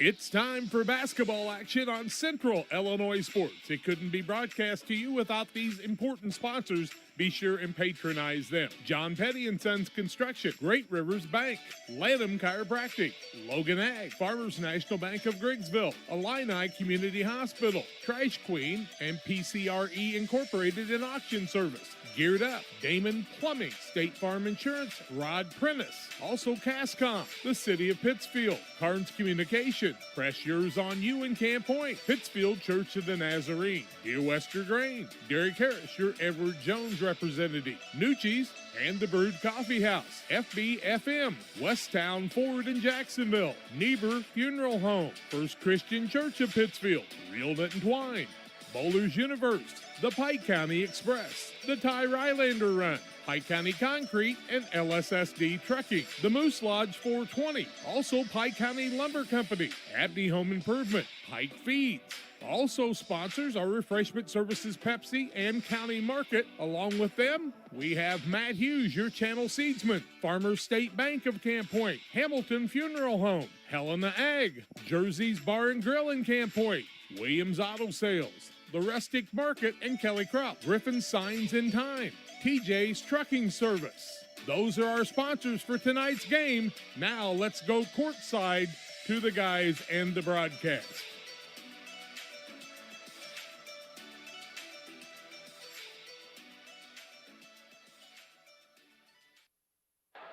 It's time for basketball action on Central Illinois Sports. It couldn't be broadcast to you without these important sponsors. Be sure and patronize them. John Petty & Sons Construction, Great Rivers Bank, Lanham Chiropractic, Logan Ag, Farmers National Bank of Griggsville, Illini Community Hospital, Trash Queen, and PCRE Incorporated in Auction Service. Geared Up, Damon Plumbing, State Farm Insurance, Rod Prentice, also Cascom, the City of Pittsfield, Carnes Communication, Press Yours on You in Camp Point, Pittsfield Church of the Nazarene, Dear Wester Grain, Derek Harris, your Edward Jones representative, Nucci's, and the Brewed Coffee House, FBFM, Westtown Ford in Jacksonville, Niebuhr Funeral Home, First Christian Church of Pittsfield, Real Knit and Twine, Bowlers Universe, the Pike County Express, the Ty Rylander Run, Pike County Concrete, and LSSD Trucking, the Moose Lodge 420, also Pike County Lumber Company, Abney Home Improvement, Pike Feeds. Also sponsors are Refreshment Services Pepsi and County Market. Along with them, we have Matt Hughes, your channel seedsman, Farmers State Bank of Camp Point, Hamilton Funeral Home, Helena Ag, Jersey's Bar and Grill in Camp Point, Williams Auto Sales, the Rustic Market and Kelly Crop, Griffin Signs in Time, TJ's Trucking Service. Those are our sponsors for tonight's game. Now let's go courtside to the guys and the broadcast.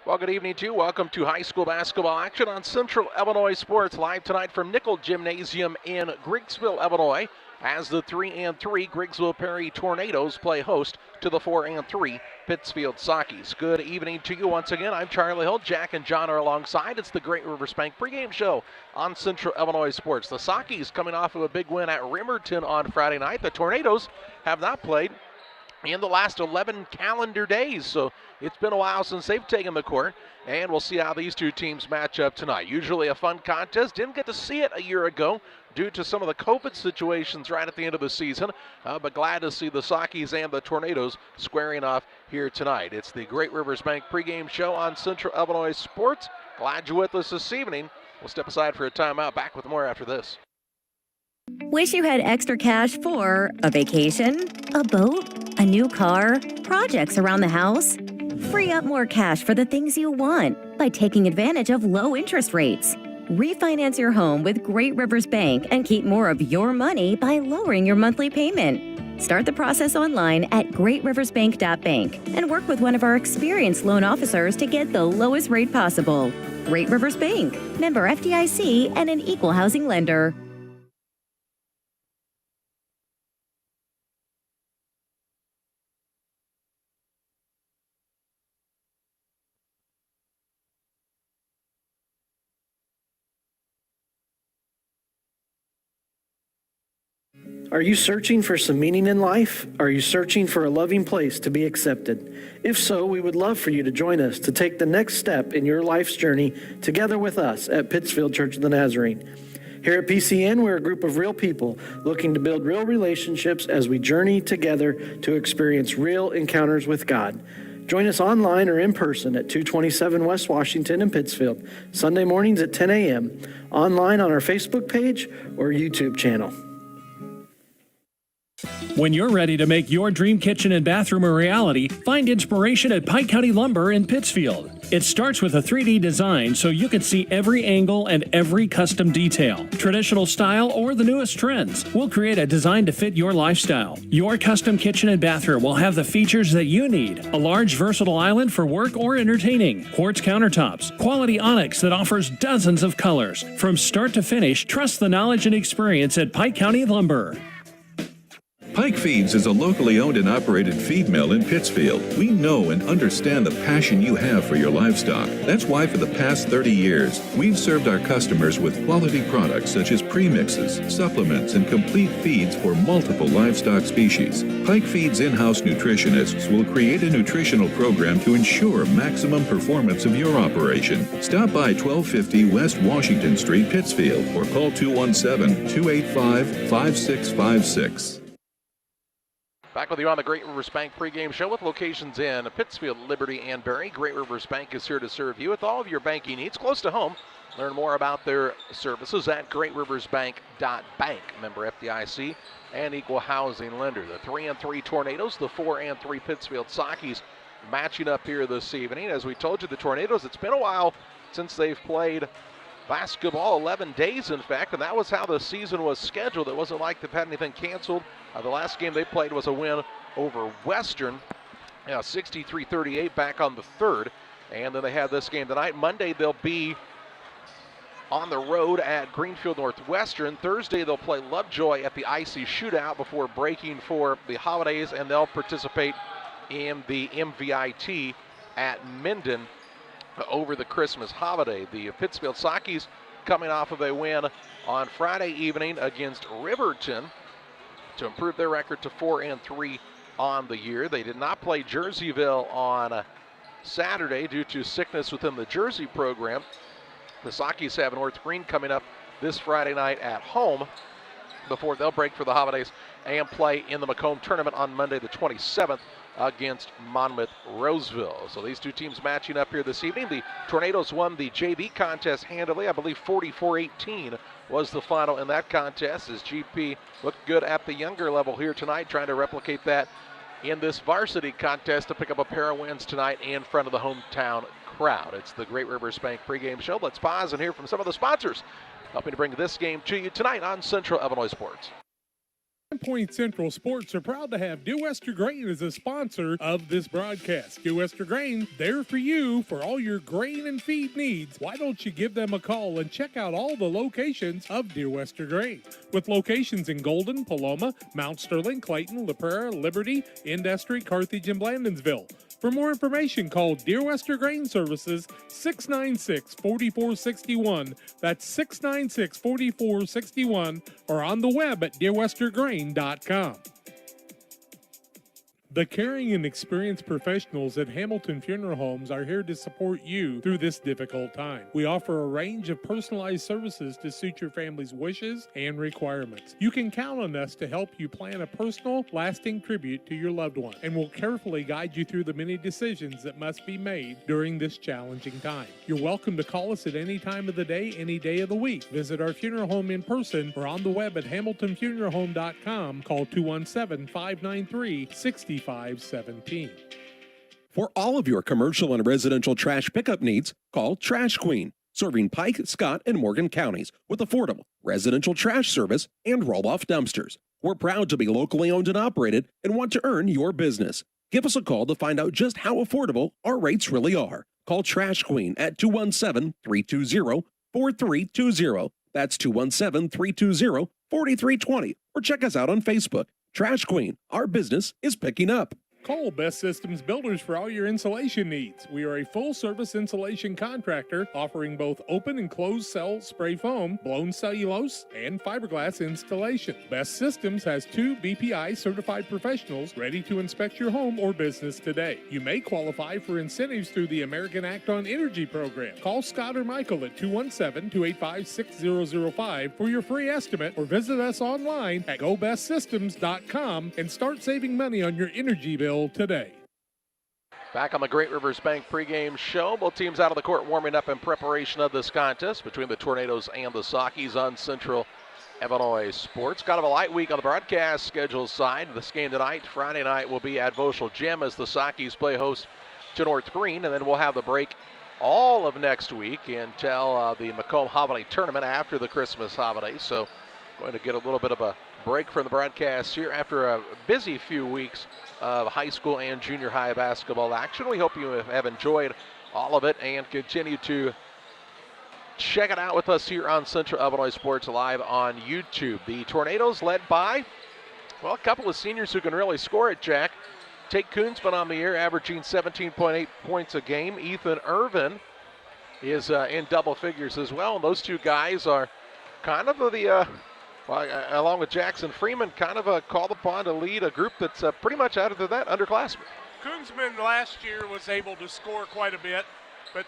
Well, good evening to you. Welcome to high school basketball action on Central Illinois Sports, live tonight from Nickel Gymnasium in Griggsville, Illinois, as the 3-3 Griggsville Perry Tornadoes play host to the 4-3 Pittsfield Sockies. Good evening to you once again. I'm Charlie Hill. Jack and John are alongside. It's the Great Rivers Bank pregame show on Central Illinois Sports. The Sockies coming off of a big win at Rimerton on Friday night. The Tornadoes have not played in the last 11 calendar days, so it's been a while since they've taken the court, and we'll see how these two teams match up tonight. Usually a fun contest. Didn't get to see it a year ago due to some of the COVID situations right at the end of the season, but glad to see the Sockies and the Tornadoes squaring off here tonight. It's the Great Rivers Bank pregame show on Central Illinois Sports. Glad you're with us this evening. We'll step aside for a timeout. Back with more after this. Wish you had extra cash for a vacation, a boat, a new car, projects around the house? Free up more cash for the things you want by taking advantage of low interest rates. Refinance your home with Great Rivers Bank and keep more of your money by lowering your monthly payment. Start the process online at greatriversbank.bank and work with one of our experienced loan officers to get the lowest rate possible. Great Rivers Bank, member FDIC, and an equal housing lender. Are you searching for some meaning in life? Are you searching for a loving place to be accepted? If so, we would love for you to join us to take the next step in your life's journey together with us at Pittsfield Church of the Nazarene. Here at PCN, we're a group of real people looking to build real relationships as we journey together to experience real encounters with God. Join us online or in person at 227 West Washington in Pittsfield, Sunday mornings at 10 a.m., online on our Facebook page or YouTube channel. When you're ready to make your dream kitchen and bathroom a reality, find inspiration at Pike County Lumber in Pittsfield. It starts with a 3D design so you can see every angle and every custom detail. Traditional style or the newest trends. We'll create a design to fit your lifestyle. Your custom kitchen and bathroom will have the features that you need. A large versatile island for work or entertaining. Quartz countertops. Quality onyx that offers dozens of colors. From start to finish, trust the knowledge and experience at Pike County Lumber. Pike Feeds is a locally owned and operated feed mill in Pittsfield. We know and understand the passion you have for your livestock. That's why for the past 30 years, we've served our customers with quality products such as premixes, supplements, and complete feeds for multiple livestock species. Pike Feeds in-house nutritionists will create a nutritional program to ensure maximum performance of your operation. Stop by 1250 West Washington Street, Pittsfield, or call 217-285-5656. Back with you on the Great Rivers Bank pregame show with locations in Pittsfield, Liberty, and Barry. Great Rivers Bank is here to serve you with all of your banking needs close to home Learn more about their services at greatriversbank.bank. Member FDIC and equal housing lender. The 3-3 Tornadoes, the 4-3 Pittsfield Sockies matching up here this evening. As we told you, the Tornadoes, it's been a while since they've played basketball, 11 days in fact, and that was how the season was scheduled. It wasn't like they've had anything canceled. The last game they played was a win over Western, 63-38 back on the 3rd, and then they had this game tonight. Monday they'll be on the road at Greenfield Northwestern. Thursday they'll play Lovejoy at the Icy Shootout before breaking for the holidays, and they'll participate in the MVIT at Minden over the Christmas holiday. The Pittsfield Sockies coming off of a win on Friday evening against Riverton to improve their record to 4-3 on the year. They did not play Jerseyville on Saturday due to sickness within the Jersey program. The Sockies have North Green coming up this Friday night at home before they'll break for the holidays and play in the Macomb tournament on Monday the 27th against Monmouth Roseville. So these two teams matching up here this evening. The Tornadoes won the JV contest handily. I believe 44-18 was the final in that contest, as GP looked good at the younger level here tonight, trying to replicate that in this varsity contest to pick up a pair of wins tonight in front of the hometown crowd. It's the Great Rivers Bank pregame show. Let's pause and hear from some of the sponsors helping to bring this game to you tonight on Central Illinois Sports. Point Central Sports are proud to have Dear Wester Grain as a sponsor of this broadcast. Dear Wester Grain, there for you for all your grain and feed needs. Why don't you give them a call and check out all the locations of Dear Wester Grain? With locations in Golden, Paloma, Mount Sterling, Clayton, La Prairie, Liberty, Industry, Carthage, and Blandonsville. For more information, call Dear Wester Grain Services 696-4461. That's 696-4461, or on the web at dearwestergrain.com. The caring and experienced professionals at Hamilton Funeral Homes are here to support you through this difficult time. We offer a range of personalized services to suit your family's wishes and requirements. You can count on us to help you plan a personal, lasting tribute to your loved one, and we'll carefully guide you through the many decisions that must be made during this challenging time. You're welcome to call us at any time of the day, any day of the week. Visit our funeral home in person or on the web at hamiltonfuneralhome.com. Call 217-593-6517. For all of your commercial and residential trash pickup needs, call Trash Queen, serving Pike, Scott, and Morgan counties with affordable residential trash service and roll-off dumpsters. We're proud to be locally owned and operated and want to earn your business. Give us a call to find out just how affordable our rates really are. Call Trash Queen at 217-320-4320. That's 217-320-4320. Or check us out on Facebook. Trash Queen, our business is picking up. Call Best Systems Builders for all your insulation needs. We are a full-service insulation contractor offering both open and closed cell spray foam, blown cellulose, and fiberglass installation. Best Systems has 2 BPI certified professionals ready to inspect your home or business today. You may qualify for incentives through the American Act on Energy program. Call Scott or Michael at 217-285-6005 for your free estimate, or visit us online at gobestsystems.com and start saving money on your energy bill today. Back on the Great Rivers Bank pregame show. Both teams out of the court warming up in preparation of this contest between the Tornadoes and the Sockies on Central Illinois Sports. Kind of a light week on the broadcast schedule side. This game tonight, Friday night, will be at Voschel Gym as the Sockies play host to North Green, and then we'll have the break all of next week until the Macomb Holiday Tournament after the Christmas holiday. So going to get a little bit of a break from the broadcast here after a busy few weeks of high school and junior high basketball action. We hope you have enjoyed all of it and continue to check it out with us here on Central Illinois Sports Live on YouTube. The Tornadoes led by, well, a couple of seniors who can really score it, Jack. Tate Koonsman on the year, averaging 17.8 points a game. Ethan Irvin is in double figures as well. And those two guys are kind of the along with Jackson Freeman, kind of called upon to lead a group that's pretty much out of that underclassmen. Koonsman last year was able to score quite a bit, but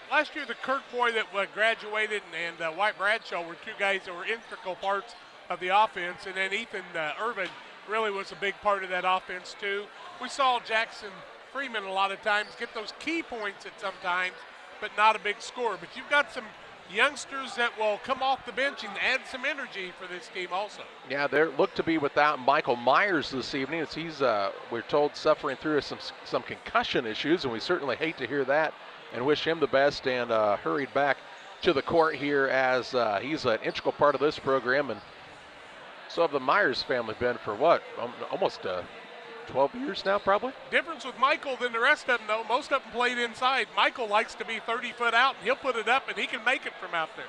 last year the Kirk boy that graduated and White Bradshaw were two guys that were integral parts of the offense, and then Ethan Irvin really was a big part of that offense too. We saw Jackson Freeman a lot of times get those key points at some times, but not a big score. But you've got some youngsters that will come off the bench and add some energy for this team also. Yeah, they look to be without Michael Myers this evening, as he's, we're told, suffering through some concussion issues, and we certainly hate to hear that and wish him the best, and hurried back to the court here as he's an integral part of this program. And so have the Myers family been for what, almost 12 years now, probably? Difference with Michael than the rest of them, though. Most of them played inside. Michael likes to be 30 foot out, and he'll put it up, and he can make it from out there.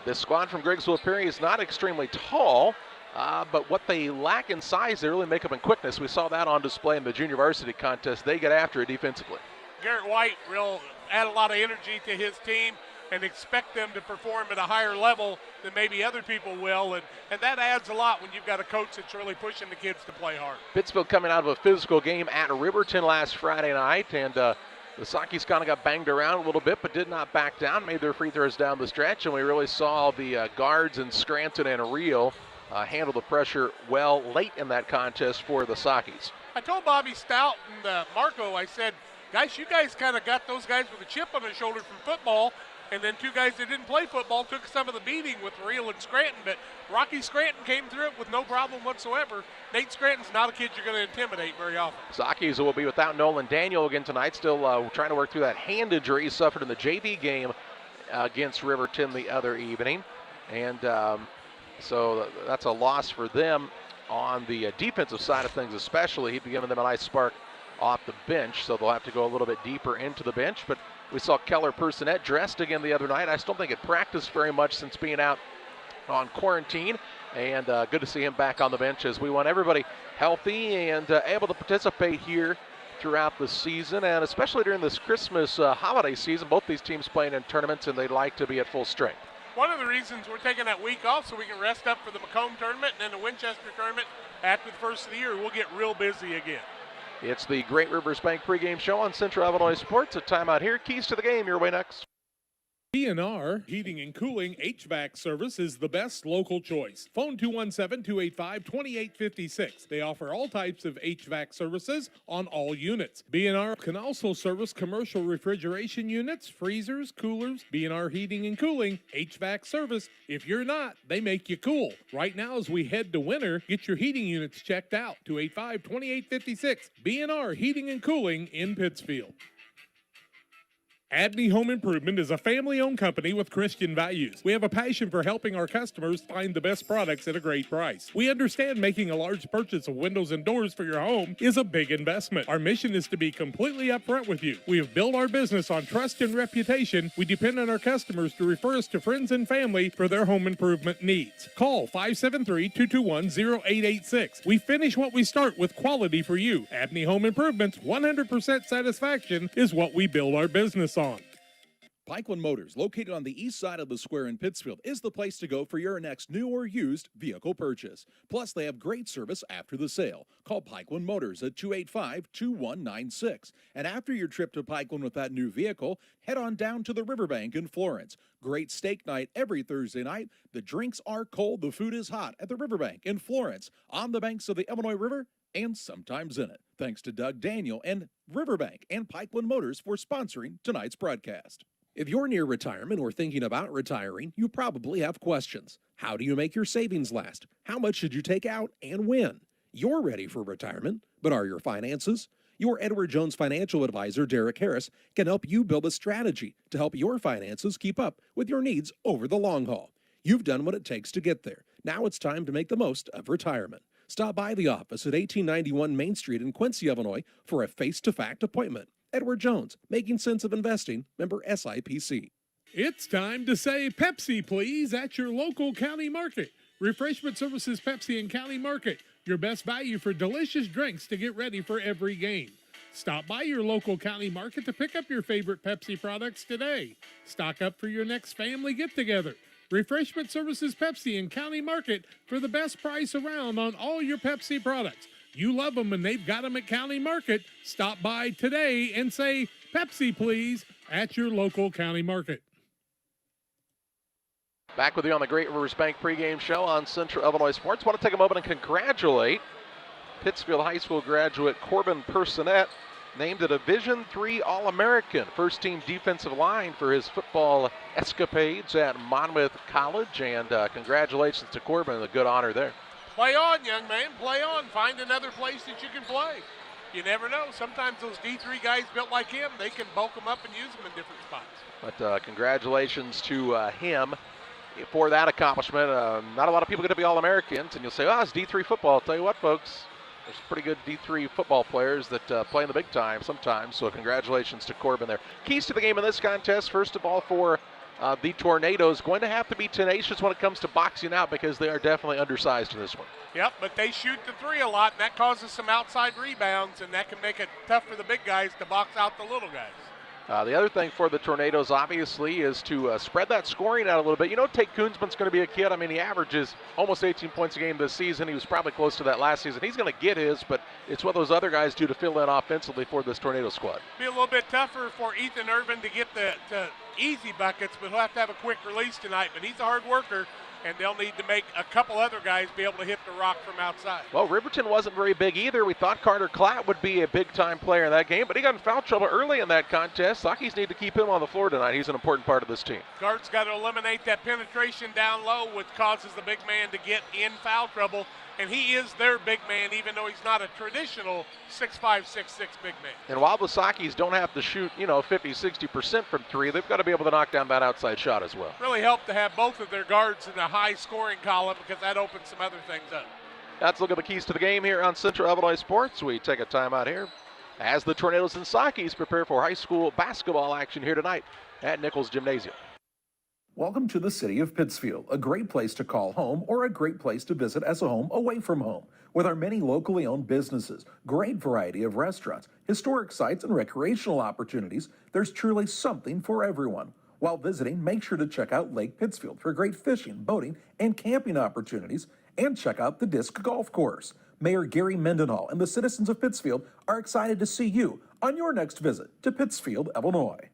This squad from Griggsville Perry is not extremely tall, but what they lack in size, they really make up in quickness. We saw that on display in the junior varsity contest. They get after it defensively. Garrett White will add a lot of energy to his team and expect them to perform at a higher level than maybe other people will, and that adds a lot when you've got a coach that's really pushing the kids to play hard. Pittsfield coming out of a physical game at Riverton last Friday night, and the Sakis kind of got banged around a little bit, but did not back down, made their free throws down the stretch, and we really saw the guards in Scranton and Rio handle the pressure well late in that contest for the Sakis. I told Bobby Stout and Marco, I said, guys, you guys kind of got those guys with a chip on their shoulder from football, and then two guys that didn't play football took some of the beating with Real and Scranton, but Rocky Scranton came through it with no problem whatsoever. Nate Scranton's not a kid you're going to intimidate very often. Sakis will be without Nolan Daniel again tonight, still trying to work through that hand injury he suffered in the JV game against Riverton the other evening, and so that's a loss for them on the defensive side of things especially. He'd be giving them a nice spark off the bench, so they'll have to go a little bit deeper into the bench, but we saw Keller Personette dressed again the other night. I still think it practiced very much since being out on quarantine, and good to see him back on the bench as we want everybody healthy and able to participate here throughout the season, and especially during this Christmas holiday season. Both these teams playing in tournaments, and they'd like to be at full strength. One of the reasons we're taking that week off so we can rest up for the Macomb tournament and then the Winchester tournament after the first of the year. We'll get real busy again. It's the Great Rivers Bank pregame show on Central Illinois Sports. A timeout here. Keys to the game your way next. B&R Heating and Cooling HVAC service is the best local choice. Phone 217-285-2856. They offer all types of HVAC services on all units. B&R can also service commercial refrigeration units, freezers, coolers. B&R Heating and Cooling HVAC service. If you're not, they make you cool. Right now as we head to winter, get your heating units checked out. 285-2856. B&R Heating and Cooling in Pittsfield. Abney Home Improvement is a family-owned company with Christian values. We have a passion for helping our customers find the best products at a great price. We understand making a large purchase of windows and doors for your home is a big investment. Our mission is to be completely upfront with you. We have built our business on trust and reputation. We depend on our customers to refer us to friends and family for their home improvement needs. Call 573-221-0886. We finish what we start with quality for you. Abney Home Improvements, 100% satisfaction is what we build our business on. Pikeland Motors, located on the east side of the square in Pittsfield, is the place to go for your next new or used vehicle purchase. Plus, they have great service after the sale. Call Pikeland Motors at 285-2196. And after your trip to Pikeland with that new vehicle, head on down to the Riverbank in Florence. Great steak night every Thursday night. The drinks are cold, the food is hot at the Riverbank in Florence, on the banks of the Illinois River, and sometimes in it. Thanks to Doug Daniel and Riverbank and Pikeland Motors for sponsoring tonight's broadcast. If you're near retirement or thinking about retiring, you probably have questions. How do you make your savings last? How much should you take out and when? You're ready for retirement, but are your finances? Your Edward Jones financial advisor, Derek Harris, can help you build a strategy to help your finances keep up with your needs over the long haul. You've done what it takes to get there. Now it's time to make the most of retirement. Stop by the office at 1891 Main Street in Quincy, Illinois for a face-to-fact appointment. Edward Jones, making sense of investing, member SIPC. It's time to say Pepsi, please, at your local county market. Refreshment Services Pepsi and County Market, your best value for delicious drinks to get ready for every game. Stop by your local county market to pick up your favorite Pepsi products today. Stock up for your next family get-together. Refreshment Services Pepsi and County Market for the best price around on all your Pepsi products. You love them and they've got them at County Market. Stop by today and say, Pepsi, please, at your local county market. Back with you on the Great Rivers Bank pregame show on Central Illinois Sports. Want to take a moment and congratulate Pittsfield High School graduate Corbin Personette named a Division III All-American, first-team defensive line for his football escapades at Monmouth College. And congratulations to Corbin, a good honor there. Play on, young man, play on. Find another place that you can play. You never know. Sometimes those D3 guys built like him, they can bulk them up and use them in different spots. But congratulations to him for that accomplishment. Not a lot of people get to be All-Americans, and you'll say, oh, it's D3 football. I'll tell you what, folks, there's pretty good D3 football players that play in the big time sometimes, so congratulations to Corbin there. Keys to the game in this contest, first of all, for the Tornadoes, going to have to be tenacious when it comes to boxing out because they are definitely undersized in this one. Yep, but they shoot the three a lot, and that causes some outside rebounds, and that can make it tough for the big guys to box out the little guys. The other thing for the Tornadoes, obviously, is to spread that scoring out a little bit. You know, Tate Koonsman's going to be a kid. I mean, he averages almost 18 points a game this season. He was probably close to that last season. He's going to get his, but it's what those other guys do to fill in offensively for this Tornado squad. Be a little bit tougher for Ethan Irvin to get the easy buckets, but he'll have to have a quick release tonight. But he's a hard worker, and they'll need to make a couple other guys be able to hit the rock from outside. Well, Riverton wasn't very big either. We thought Carter Klatt would be a big-time player in that game, but he got in foul trouble early in that contest. Sakis need to keep him on the floor tonight. He's an important part of this team. Guards got to eliminate that penetration down low, which causes the big man to get in foul trouble, and he is their big man, even though he's not a traditional 6'5", 6'6" big man. And while the Sakis don't have to shoot, 50, 60% from three, they've got to be able to knock down that outside shot as well. Really helped to have both of their guards in the high scoring column because that opens some other things up. Let's look at the keys to the game here on Central Illinois Sports. We take a timeout here as the Tornadoes and Sakis prepare for high school basketball action here tonight at Nichols Gymnasium. Welcome to the city of Pittsfield, a great place to call home or a great place to visit as a home away from home. With our many locally owned businesses, great variety of restaurants, historic sites, and recreational opportunities, there's truly something for everyone. While visiting, make sure to check out Lake Pittsfield for great fishing, boating, and camping opportunities, and check out the Disc Golf Course. Mayor Gary Mendenhall and the citizens of Pittsfield are excited to see you on your next visit to Pittsfield, Illinois.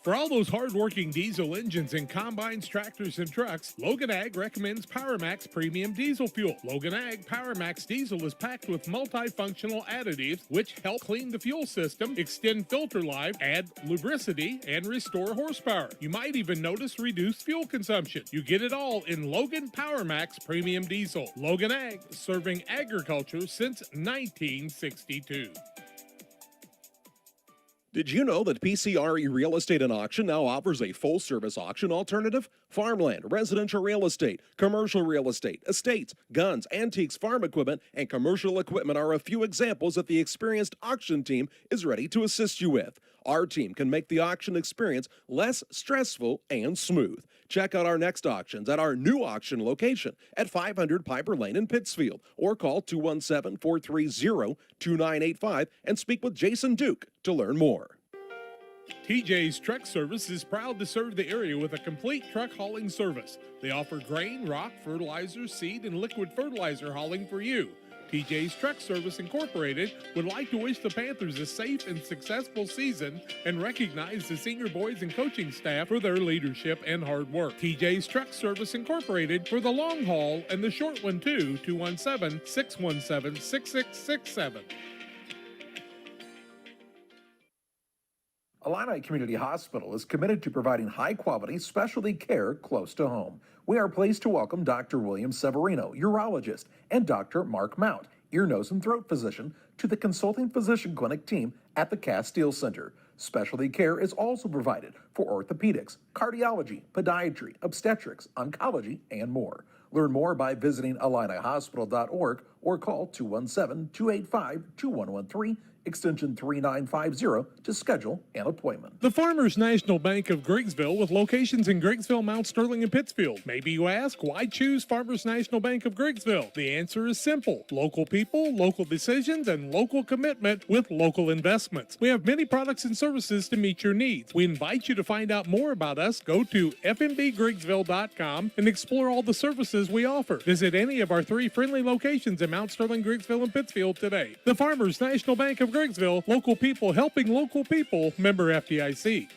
For all those hard-working diesel engines and combines, tractors, and trucks, Logan Ag recommends PowerMax Premium Diesel Fuel. Logan Ag PowerMax Diesel is packed with multifunctional additives which help clean the fuel system, extend filter life, add lubricity, and restore horsepower. You might even notice reduced fuel consumption. You get it all in Logan PowerMax Premium Diesel. Logan Ag, serving agriculture since 1962. Did you know that PCRE Real Estate and Auction now offers a full-service auction alternative? Farmland, residential real estate, commercial real estate, estates, guns, antiques, farm equipment, and commercial equipment are a few examples that the experienced auction team is ready to assist you with. Our team can make the auction experience less stressful and smooth. Check out our next auctions at our new auction location at 500 Piper Lane in Pittsfield, or call 217-430-2985 and speak with Jason Duke to learn more. TJ's Truck Service is proud to serve the area with a complete truck hauling service. They offer grain, rock, fertilizer, seed, and liquid fertilizer hauling for you. TJ's Truck Service Incorporated would like to wish the Panthers a safe and successful season and recognize the senior boys and coaching staff for their leadership and hard work. TJ's Truck Service Incorporated for the long haul and the short one too, 217-617-6667. Illini Community Hospital is committed to providing high-quality specialty care close to home. We are pleased to welcome Dr. William Severino, urologist, and Dr. Mark Mount, ear, nose, and throat physician, to the consulting physician clinic team at the Castile Center. Specialty care is also provided for orthopedics, cardiology, podiatry, obstetrics, oncology, and more. Learn more by visiting IlliniHospital.org or call 217-285-2113, extension 3950 to schedule an appointment. The Farmers National Bank of Griggsville with locations in Griggsville, Mount Sterling, and Pittsfield. Maybe you ask, why choose Farmers National Bank of Griggsville? The answer is simple. Local people, local decisions, and local commitment with local investments. We have many products and services to meet your needs. We invite you to find out more about us. Go to fmbgriggsville.com and explore all the services we offer. Visit any of our 3 friendly locations in Mount Sterling, Griggsville, and Pittsfield today. The Farmers National Bank of Griggsville, local people helping local people, member FDIC.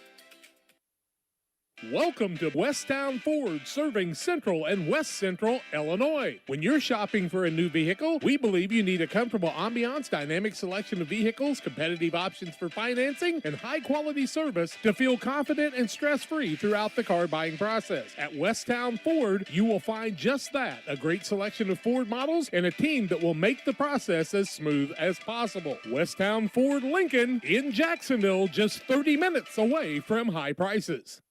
Welcome to Westtown Ford, serving Central and West Central Illinois. When you're shopping for a new vehicle, we believe you need a comfortable ambiance, dynamic selection of vehicles, competitive options for financing, and high-quality service to feel confident and stress-free throughout the car buying process. At Westtown Ford, you will find just that, a great selection of Ford models and a team that will make the process as smooth as possible. Westtown Ford Lincoln in Jacksonville, just 30 minutes away from high prices.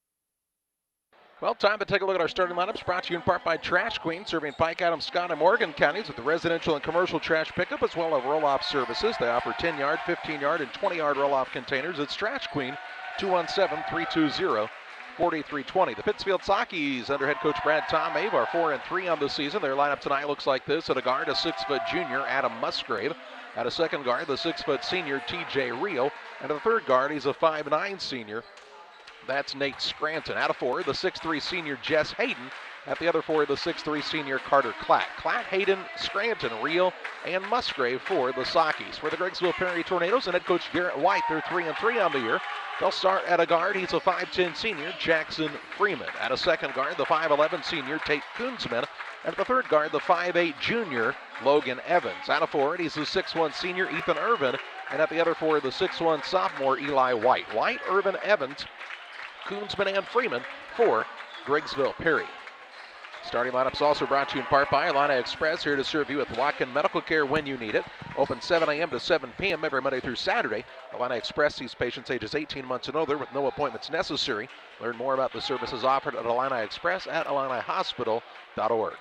Well, time to take a look at our starting lineups, brought to you in part by Trash Queen, serving Pike, Adams, Scott, and Morgan counties with the residential and commercial trash pickup as well as roll-off services. They offer 10-yard, 15-yard, and 20-yard roll-off containers. It's Trash Queen, 217-320-4320. The Pittsfield Sockies, under head coach Brad Tomave, are 4-3 on the season. Their lineup tonight looks like this. At a guard, a 6-foot junior, Adam Musgrave. At a second guard, the 6-foot senior, TJ Reel. And at the third guard, he's a 5'9 senior. That's Nate Scranton. Out of four, the 6'3 senior Jess Hayden. At the other four, the 6'3 senior Carter Clatt. Clatt, Hayden, Scranton, Reel, and Musgrave for the Sockies. For the Griggsville Perry Tornadoes and head coach Garrett White, they're 3-3 on the year. They'll start at a guard. He's a 5'10 senior, Jackson Freeman. At a second guard, the 5'11 senior, Tate Koonsman. And at the third guard, the 5'8 junior, Logan Evans. Out of forward, he's the 6'1 senior, Ethan Irvin. And at the other four, the 6'1 sophomore, Eli White. White, Irvin, Evans, Koonsman, and Freeman for Griggsville Perry. Starting lineups also brought to you in part by Illini Express, here to serve you with walk-in medical care when you need it. Open 7 a.m. to 7 p.m. every Monday through Saturday. Illini Express sees patients ages 18 months and older with no appointments necessary. Learn more about the services offered at Illini Express at IlliniHospital.org.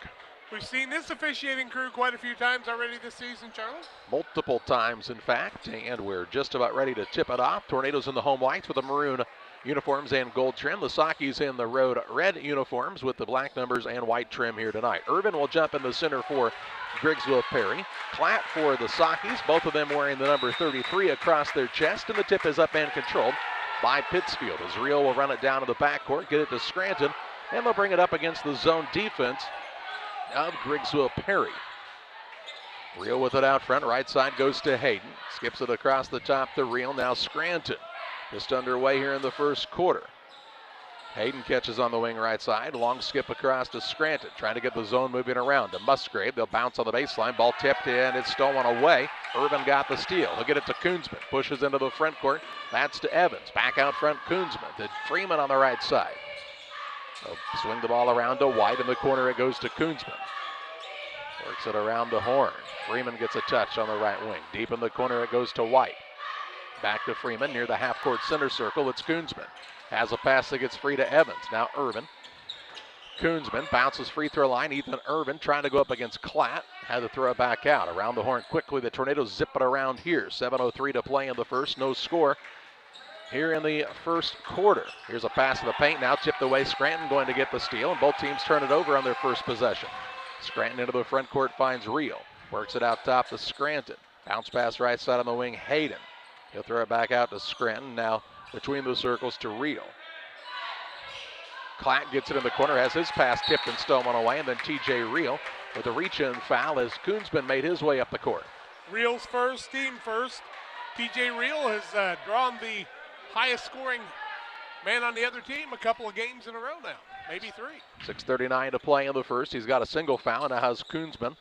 We've seen this officiating crew quite a few times already this season, Charlie. Multiple times, in fact, and we're just about ready to tip it off. Tornadoes in the home whites with the maroon uniforms and gold trim. The Sockies in the road red uniforms with the black numbers and white trim here tonight. Irvin will jump in the center for Griggsville Perry. Clatt for the Sockies, both of them wearing the number 33 across their chest, and the tip is up and controlled by Pittsfield. As Reel will run it down to the backcourt, get it to Scranton, and they'll bring it up against the zone defense of Griggsville Perry. Reel with it out front, right side goes to Hayden. Skips it across the top to Reel, now Scranton. Just underway here in the first quarter. Hayden catches on the wing right side. Long skip across to Scranton. Trying to get the zone moving around to Musgrave. They'll bounce on the baseline. Ball tipped in. It's stolen away. Irvin got the steal. He'll get it to Koonsman. Pushes into the front court. That's to Evans. Back out front, Koonsman. To Freeman on the right side. They'll swing the ball around to White. In the corner it goes to Koonsman. Works it around the horn. Freeman gets a touch on the right wing. Deep in the corner it goes to White. Back to Freeman near the half-court center circle. It's Koonsman. Has a pass that gets free to Evans. Now Irvin. Koonsman bounces free throw line. Ethan Irvin trying to go up against Clatt. Had to throw it back out. Around the horn quickly. The Tornadoes zip it around here. 7:03 to play in the first. No score here in the first quarter. Here's a pass in the paint. Now tipped away. Scranton going to get the steal. And both teams turn it over on their first possession. Scranton into the front court finds Reel. Works it out top to Scranton. Bounce pass right side on the wing. Hayden. He'll throw it back out to Scranton. Now between the circles to Reel. Clatt gets it in the corner, has his pass tipped and stolen away, and then TJ Reel with a reach-in foul as Koonsman made his way up the court. Reel's first, team first. TJ Reel has drawn the highest scoring man on the other team a couple of games in a row now, maybe 3. 6:39 to play in the first. He's got a single foul, and now has Koonsman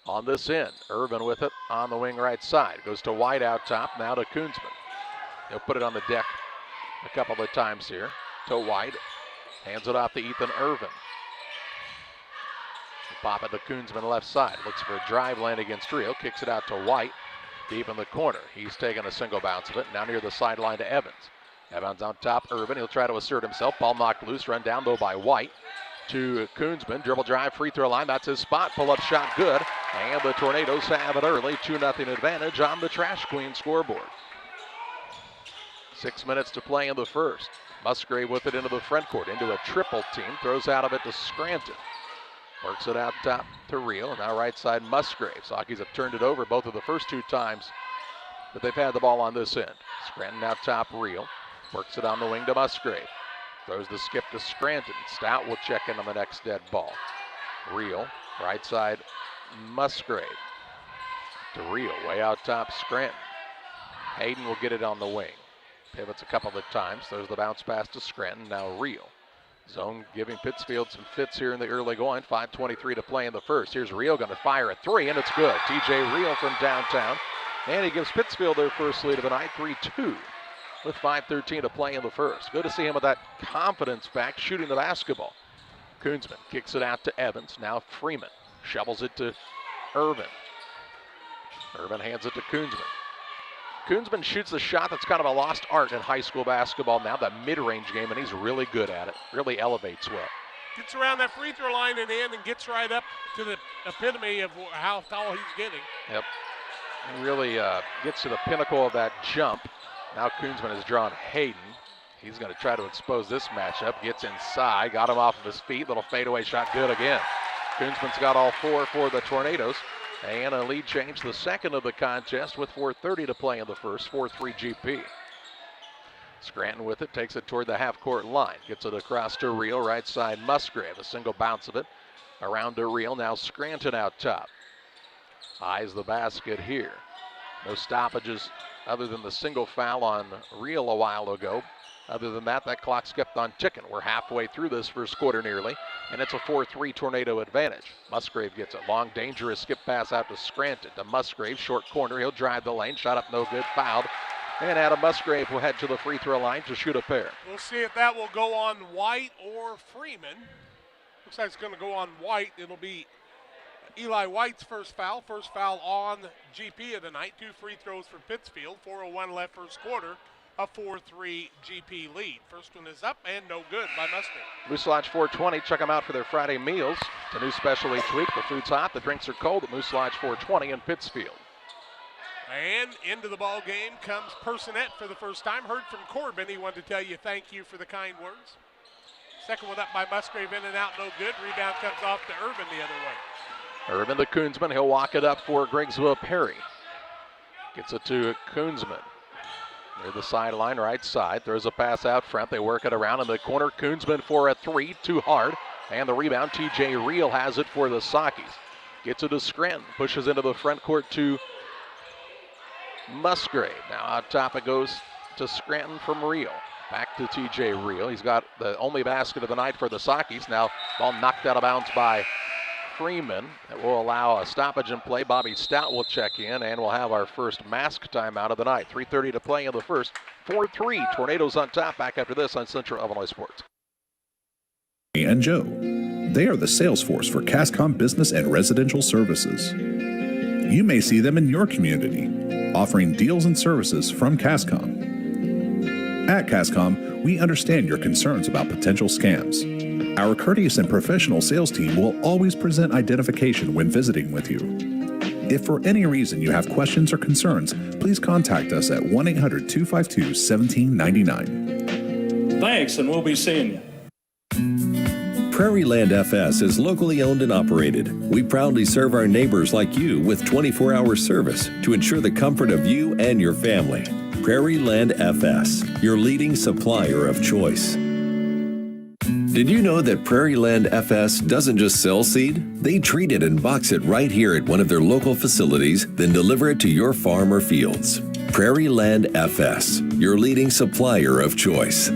on this end. Irvin with it on the wing right side. Goes to White out top, now to Koonsman. He'll put it on the deck a couple of times here to White. Hands it off to Ethan Irvin. Pop it to Koonsman left side. Looks for a drive lane against Reel. Kicks it out to White. Deep in the corner. He's taking a single bounce of it. Now near the sideline to Evans. Evans on top, Irvin. He'll try to assert himself. Ball knocked loose. Run down though by White. To Koonsman, dribble drive, free throw line. That's his spot. Pull-up shot good. And the Tornadoes have it early. 2-0 advantage on the Trash Queen scoreboard. 6 minutes to play in the first. Musgrave with it into the front court, into a triple team. Throws out of it to Scranton. Works it out top to Reel. Now right side Musgrave. Sockies have turned it over both of the first 2 times that they've had the ball on this end. Scranton now top Reel. Works it on the wing to Musgrave. Throws the skip to Scranton. Stout will check in on the next dead ball. Reel, right side Musgrave. To Reel, way out top Scranton. Hayden will get it on the wing. Pivots a couple of times. There's the bounce pass to Scranton. Now Reel. Zone giving Pittsfield some fits here in the early going. 5:23 to play in the first. Here's Reel going to fire a three, and it's good. TJ Reel from downtown. And he gives Pittsfield their first lead of the night, 3-2, with 5:13 to play in the first. Good to see him with that confidence back, shooting the basketball. Koonsman kicks it out to Evans. Now Freeman shovels it to Irvin. Irvin hands it to Koonsman. Koonsman shoots the shot that's kind of a lost art in high school basketball now, that mid-range game, and he's really good at it. Really elevates well. Gets around that free throw line and in and gets right up to the epitome of how tall he's getting. Yep. He really gets to the pinnacle of that jump. Now Koonsman has drawn Hayden. He's going to try to expose this matchup. Gets inside, got him off of his feet. Little fadeaway shot, good again. Koonsman's got all four for the Tornadoes. And a lead change, the second of the contest with 4:30 to play in the first, 4-3 GP. Scranton with it, takes it toward the half-court line. Gets it across to Reel, right side Musgrave. A single bounce of it around to Reel. Now Scranton out top. Eyes the basket here. No stoppages other than the single foul on Reel a while ago. Other than that, that clock's kept on ticking. We're halfway through this first quarter nearly, and it's a 4-3 Tornado advantage. Musgrave gets a long, dangerous skip pass out to Scranton. To Musgrave, short corner. He'll drive the lane. Shot up no good, fouled. And Adam Musgrave will head to the free throw line to shoot a pair. We'll see if that will go on White or Freeman. Looks like it's going to go on White. It'll be Eli White's first foul on GP of the night. 2 free throws for Pittsfield. 4:01 left first quarter. A 4-3 GP lead. First one is up and no good by Musgrave. Moose Lodge 420. Check them out for their Friday meals. It's a new special each week. The food's hot, the drinks are cold at Moose Lodge 420 in Pittsfield. And into the ball game comes Personette for the first time. Heard from Corbin. He wanted to tell you thank you for the kind words. Second one up by Musgrave, in and out, no good. Rebound comes off to Urban the other way. Urban to Koonsman. He'll walk it up for Griggsville Perry. Gets it to Koonsman. Near the sideline, right side. Throws a pass out front. They work it around in the corner. Koonsman for a three. Too hard. And the rebound, TJ Reel has it for the Sockies. Gets it to Scranton. Pushes into the front court to Musgrave. Now out top it goes to Scranton from Reel. Back to TJ Reel. He's got the only basket of the night for the Sockies. Now ball knocked out of bounds by Freeman. It will allow a stoppage in play. Bobby Stout will check in, and we'll have our first mask timeout of the night. 3:30 to play in the first. 4-3. Tornadoes on top. Back after this on Central Illinois Sports. And Joe. They are the sales force for Cascom Business and Residential Services. You may see them in your community, offering deals and services from Cascom. At Cascom, we understand your concerns about potential scams. Our courteous and professional sales team will always present identification when visiting with you. If for any reason you have questions or concerns, please contact us at 1-800-252-1799. Thanks, and we'll be seeing you. Prairie Land FS is locally owned and operated. We proudly serve our neighbors like you with 24-hour service to ensure the comfort of you and your family. Prairie Land FS, your leading supplier of choice. Did you know that Prairie Land FS doesn't just sell seed? They treat it and box it right here at one of their local facilities, then deliver it to your farm or fields. Prairie Land FS, your leading supplier of choice.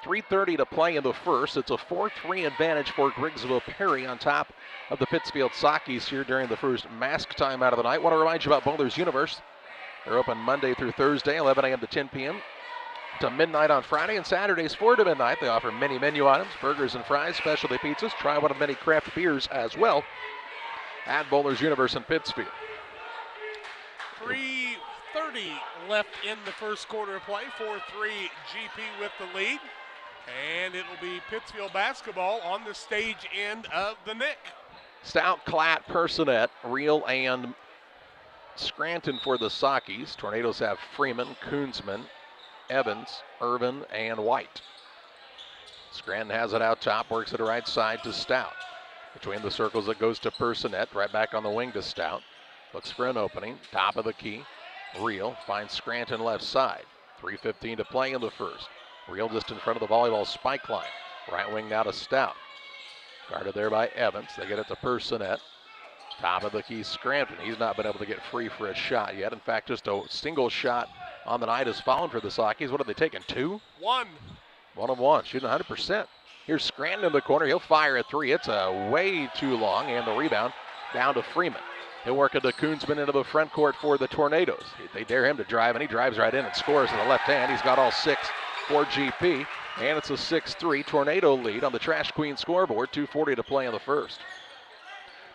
3:30 to play in the first. It's a 4-3 advantage for Griggsville Perry on top of the Pittsfield Sockies here during the first mask time out of the night. Want to remind you about Bowler's Universe. They're open Monday through Thursday, 11 a.m. to 10 p.m. to midnight on Friday, and Saturdays 4 to midnight. They offer many menu items, burgers and fries, specialty pizzas. Try one of many craft beers as well at Bowler's Universe in Pittsfield. 3:30 left in the first quarter of play. 4-3 GP with the lead. And it'll be Pittsfield basketball on the stage end of the Nick. Stout, Klatt, Personette, Reel, and Scranton for the Sockies. Tornadoes have Freeman, Koonsman, Evans, Irvin, and White. Scranton has it out top, works it right side to Stout. Between the circles it goes to Personette, right back on the wing to Stout. Looks for an opening, top of the key. Reel finds Scranton left side. 3:15 to play in the first. Reel just in front of the volleyball spike line. Right wing now to Stout. Guarded there by Evans. They get it to Personette. Top of the key, Scranton. He's not been able to get free for a shot yet. In fact, just a single shot on the night has fallen for the Sockies. What have they taken, 2? 1. 1 of 1, shooting 100%. Here's Scranton in the corner. He'll fire at 3. It's way too long, and the rebound down to Freeman. He'll work it to Koonsman into the front court for the Tornadoes. They dare him to drive, and he drives right in and scores with the left hand. He's got all 6 for GP, and it's a 6-3 Tornado lead on the Trash Queen scoreboard. 2:40 to play in the first.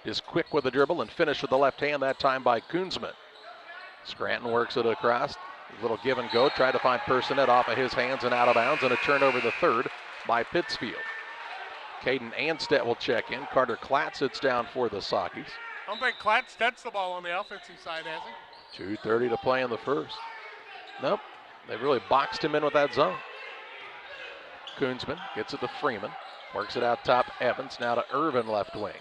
Is quick with the dribble and finish with the left hand, that time by Koonsman. Scranton works it across. A little give and go. Tried to find Personette off of his hands and out of bounds, and a turnover the third by Pittsfield. Caden Anstedt will check in. Carter Klatt sits down for the Sockies. I don't think Klatt's touched the ball on the offensive side, has he? 2:30 to play in the first. Nope, they really boxed him in with that zone. Koonsman gets it to Freeman. Works it out top, Evans. Now to Irvin, left wing.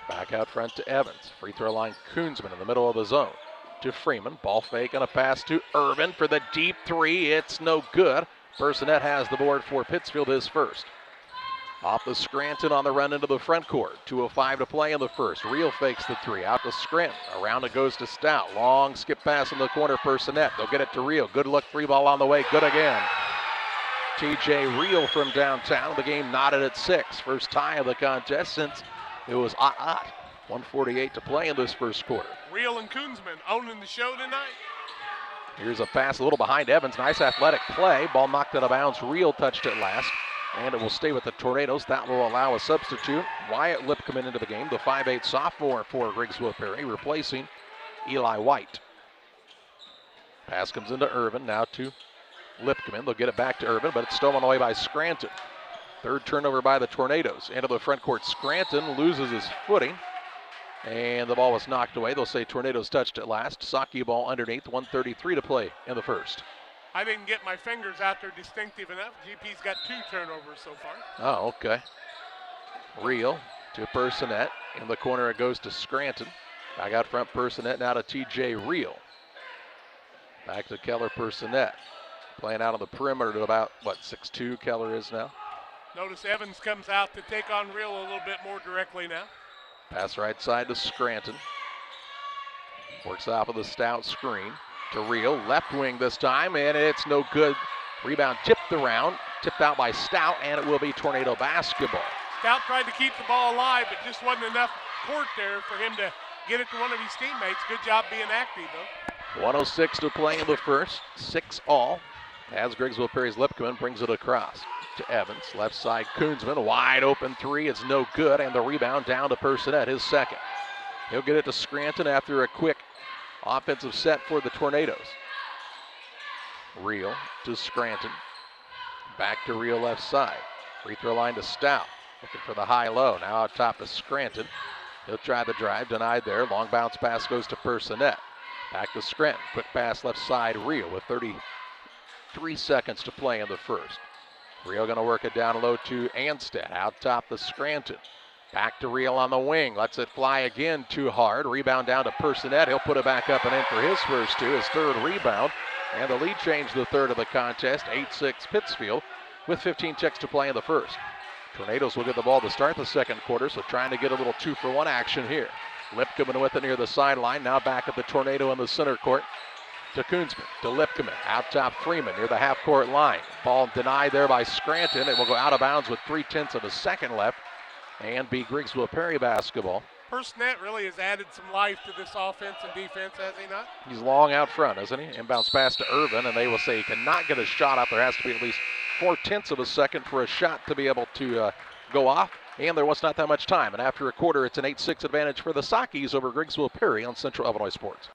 Back out front to Evans. Free throw line, Koonsman in the middle of the zone. To Freeman, ball fake and a pass to Irvin for the deep 3. It's no good. Personette has the board for Pittsfield, his first. Off the Scranton on the run into the front court. 2:05 to play in the first. Real fakes the 3. Out to Scranton. Around it goes to Stout. Long skip pass in the corner. Personette. They'll get it to Real. Good look. 3 ball on the way. Good again. TJ Real from downtown. The game knotted at 6. First tie of the contest since it was 1:48 to play in this first quarter. Real and Koonsman owning the show tonight. Here's a pass a little behind Evans. Nice athletic play. Ball knocked out of bounds. Real touched it last. And it will stay with the Tornadoes. That will allow a substitute. Wyatt Lipkman into the game, the 5'8 sophomore for Griggsville Perry, replacing Eli White. Pass comes into Irvin, now to Lipkman. They'll get it back to Irvin, but it's stolen away by Scranton. Third turnover by the Tornadoes. Into the front court, Scranton loses his footing, and the ball was knocked away. They'll say Tornadoes touched it last. Saki ball underneath, 1:33 to play in the first. I didn't get my fingers out there distinctive enough. GP's got 2 turnovers so far. Oh, okay. Real to Personette. In the corner it goes to Scranton. Back out front, Personette now to TJ Real. Back to Keller Personette. Playing out on the perimeter to about, 6'2" Keller is now. Notice Evans comes out to take on Real a little bit more directly now. Pass right side to Scranton. Works off of the Stout screen. To Real, left wing this time, and it's no good. Rebound tipped around, tipped out by Stout, and it will be Tornado basketball. Stout tried to keep the ball alive, but just wasn't enough court there for him to get it to one of his teammates. Good job being active, though. 1:06 to play in the first, 6 all. As Griggsville Perry's Lipkman brings it across to Evans. Left side, Koonsman, wide open 3. It's no good, and the rebound down to Personette, his second. He'll get it to Scranton after a quick offensive set for the Tornadoes. Real to Scranton. Back to Real left side. Free throw line to Stout. Looking for the high-low. Now out top to Scranton. He'll try the drive. Denied there. Long bounce pass goes to Personette. Back to Scranton. Quick pass left side. Real with 33 seconds to play in the first. Real going to work it down low to Anstedt. Out top to Scranton. Back to Real on the wing. Lets it fly again too hard. Rebound down to Personette. He'll put it back up and in for his first 2. His third rebound. And the lead changed the third of the contest. 8-6 Pittsfield with 15 ticks to play in the first. Tornadoes will get the ball to start the second quarter, so trying to get a little 2-for-1 action here. Lipkman with it near the sideline. Now back at the Tornado in the center court. To Koonsman, to Lipkman, out top Freeman near the half-court line. Ball denied there by Scranton. It will go out of bounds with 0.3 of a second left and be Griggsville Perry basketball. Personette really has added some life to this offense and defense, has he not? He's long out front, isn't he? Inbounds pass to Irvin, and they will say he cannot get a shot up. There has to be at least 0.4 of a second for a shot to be able to go off, and there was not that much time. And after a quarter, it's an 8-6 advantage for the Sockies over Griggsville Perry on Central Illinois Sports.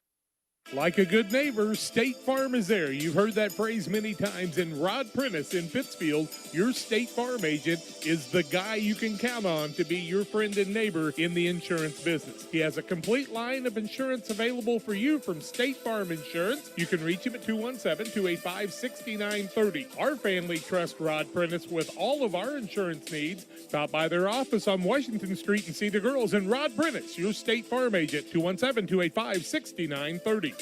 Like a good neighbor, State Farm is there. You've heard that phrase many times. And Rod Prentice in Pittsfield, your State Farm agent, is the guy you can count on to be your friend and neighbor in the insurance business. He has a complete line of insurance available for you from State Farm Insurance. You can reach him at 217-285-6930. Our family trusts Rod Prentice with all of our insurance needs. Stop by their office on Washington Street and see the girls. And Rod Prentice, your State Farm agent, 217-285-6930.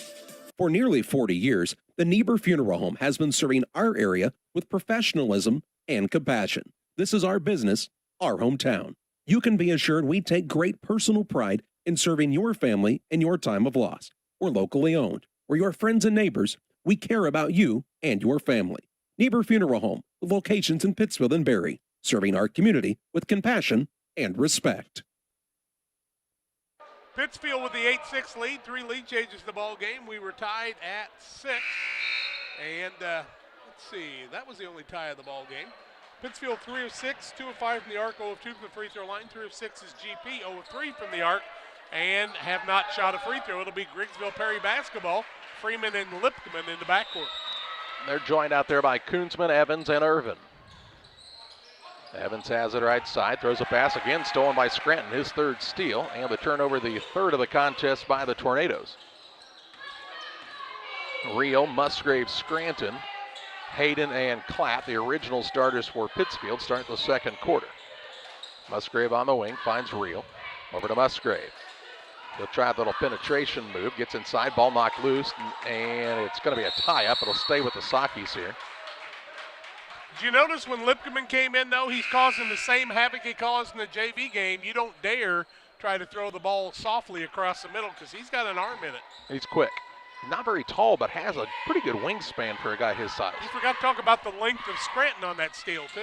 For nearly 40 years, the Niebuhr Funeral Home has been serving our area with professionalism and compassion. This is our business, our hometown. You can be assured we take great personal pride in serving your family in your time of loss. We're locally owned. We're your friends and neighbors. We care about you and your family. Neighbor Funeral Home, with locations in Pittsfield and Barry, serving our community with compassion and respect. Pittsfield with the 8-6 lead. 3 lead changes the ball game. We were tied at 6. And let's see, that was the only tie of the ball game. Pittsfield 3 of 6, 2 of 5 from the arc, 0 of 2 from the free throw line. 3 of 6 is GP, 0 of 3 from the arc, and have not shot a free throw. It'll be Griggsville Perry basketball. Freeman and Lipkman in the backcourt. They're joined out there by Koonsman, Evans, and Irvin. Evans has it right side, throws a pass again, stolen by Scranton, his 3rd steal, and the turnover, the 3rd of the contest by the Tornadoes. Reel, Musgrave, Scranton, Hayden, and Clapp, the original starters for Pittsfield, start the 2nd quarter. Musgrave on the wing, finds Reel, over to Musgrave. He'll try a little penetration move, gets inside, ball knocked loose, and it's going to be a tie-up. It'll stay with the Sakis here. Did you notice when Lipkman came in, though, he's causing the same havoc he caused in the JV game? You don't dare try to throw the ball softly across the middle because he's got an arm in it. He's quick. Not very tall, but has a pretty good wingspan for a guy his size. You forgot to talk about the length of Scranton on that steal, too.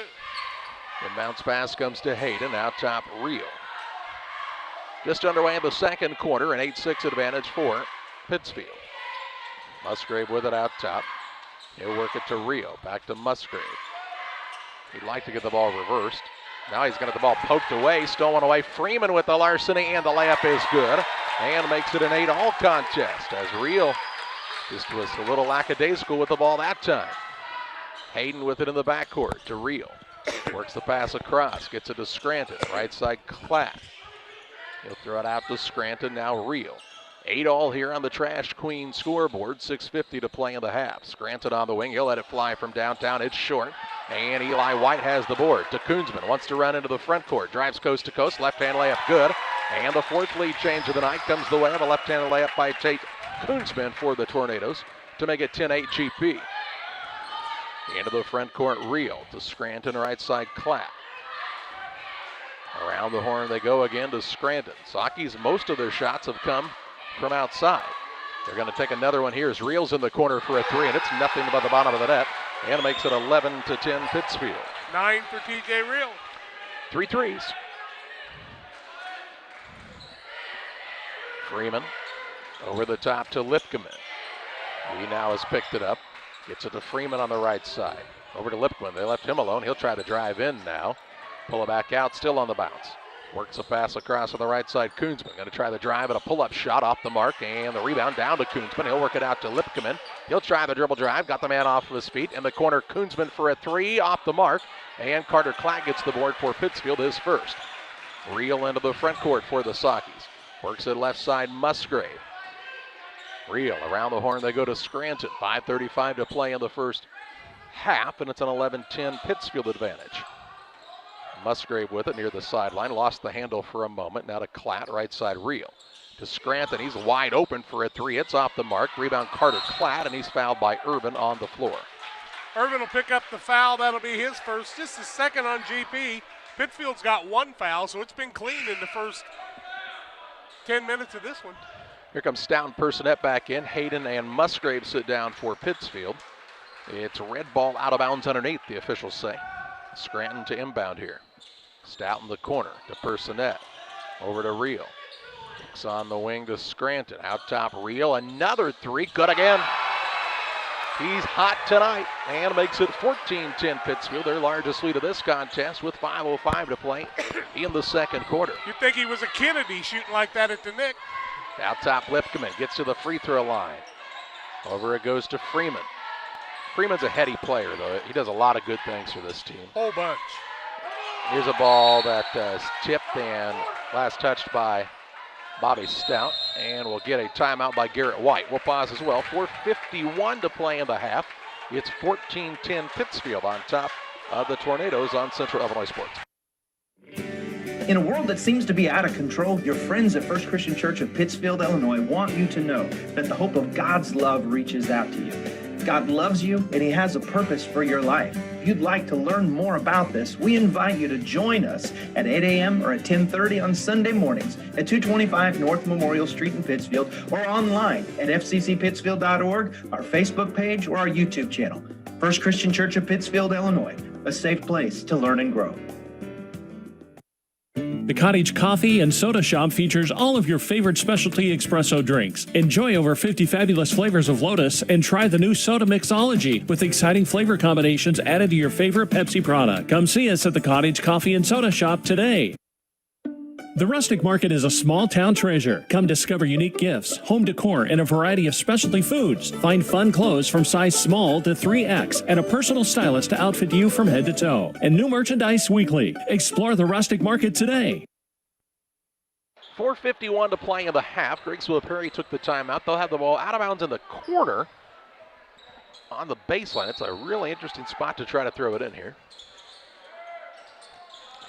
The bounce pass comes to Hayden, out top Reel. Just underway in the 2nd quarter, an 8-6 advantage for Pittsfield. Musgrave with it out top. He'll work it to Reel, back to Musgrave. He'd like to get the ball reversed. Now he's going to get the ball poked away, stolen away. Freeman with the larceny, and the layup is good. And makes it an 8-all contest as Reel just was a little lackadaisical with the ball that time. Hayden with it in the backcourt to Reel. Works the pass across, gets it to Scranton. Right side Clapp. He'll throw it out to Scranton, now Reel. 8-all here on the Trash Queen scoreboard, 6:50 to play in the half. Scranton on the wing, he'll let it fly from downtown, it's short. And Eli White has the board to Koonsman, wants to run into the front court, drives coast to coast, left-hand layup good. And the 4th lead change of the night comes the way of a left-handed layup by Tate Koonsman for the Tornadoes to make it 10-8 GP. Into the front court, Reel to Scranton, right side Clapp. Around the horn they go again to Scranton. Sakis, most of their shots have come from outside. They're going to take another one here as Reel's in the corner for a 3, and it's nothing but the bottom of the net. And it makes it 11-10 Pittsfield. 9 for TJ Reel. 3 threes. Freeman over the top to Lipkman. He now has picked it up. Gets it to Freeman on the right side. Over to Lipkman. They left him alone. He'll try to drive in now. Pull it back out, still on the bounce. Works a pass across on the right side. Koonsman going to try the drive and a pull-up shot off the mark, and the rebound down to Koonsman. He'll work it out to Lipkman. He'll try the dribble drive, got the man off of his feet. In the corner, Koonsman for a 3 off the mark, and Carter Clack gets the board for Pittsfield, his first. Reel into the front court for the Sakis. Works it left side, Musgrave. Reel around the horn, they go to Scranton. 5:35 to play in the first half, and it's an 11-10 Pittsfield advantage. Musgrave with it near the sideline, lost the handle for a moment. Now to Clatt, right side Reel. To Scranton, he's wide open for a 3. It's off the mark. Rebound Carter Clatt, and he's fouled by Irvin on the floor. Irvin will pick up the foul. That'll be his first, just the 2nd on GP. Pittsfield's got 1 foul, so it's been clean in the first 10 minutes of this one. Here comes Stoughton Personette back in. Hayden and Musgrave sit down for Pittsfield. It's a red ball out of bounds underneath, the officials say. Scranton to inbound here. Stoughton the corner to Personette. Over to Reel. Kicks on the wing to Scranton. Out top Reel. Another 3. Good again. He's hot tonight and makes it 14-10 Pittsfield, their largest lead of this contest with 5:05 to play in the 2nd quarter. You'd think he was a Kennedy shooting like that at the Nick. Out top Lipkman gets to the free throw line. Over it goes to Freeman. Freeman's a heady player, though. He does a lot of good things for this team. Whole bunch. Here's a ball that is tipped and last touched by Bobby Stout, and we'll get a timeout by Garrett White. We'll pause as well. 4:51 to play in the half. It's 14-10 Pittsfield on top of the Tornadoes on Central Illinois Sports. In a world that seems to be out of control, your friends at First Christian Church of Pittsfield, Illinois want you to know that the hope of God's love reaches out to you. God loves you and He has a purpose for your life. If you'd like to learn more about this, we invite you to join us at 8 a.m. or at 10:30 on Sunday mornings at 225 North Memorial Street in Pittsfield, or online at fccpittsfield.org, our Facebook page, or our YouTube channel. First Christian Church of Pittsfield, Illinois, a safe place to learn and grow. The Cottage Coffee and Soda Shop features all of your favorite specialty espresso drinks. Enjoy over 50 fabulous flavors of Lotus and try the new Soda Mixology with exciting flavor combinations added to your favorite Pepsi product. Come see us at the Cottage Coffee and Soda Shop today. The Rustic Market is a small town treasure. Come discover unique gifts, home decor, and a variety of specialty foods. Find fun clothes from size small to 3X and a personal stylist to outfit you from head to toe. And new merchandise weekly. Explore the Rustic Market today. 4:51 to play in the half. Griggsville Perry took the timeout. They'll have the ball out of bounds in the corner on the baseline. It's a really interesting spot to try to throw it in here.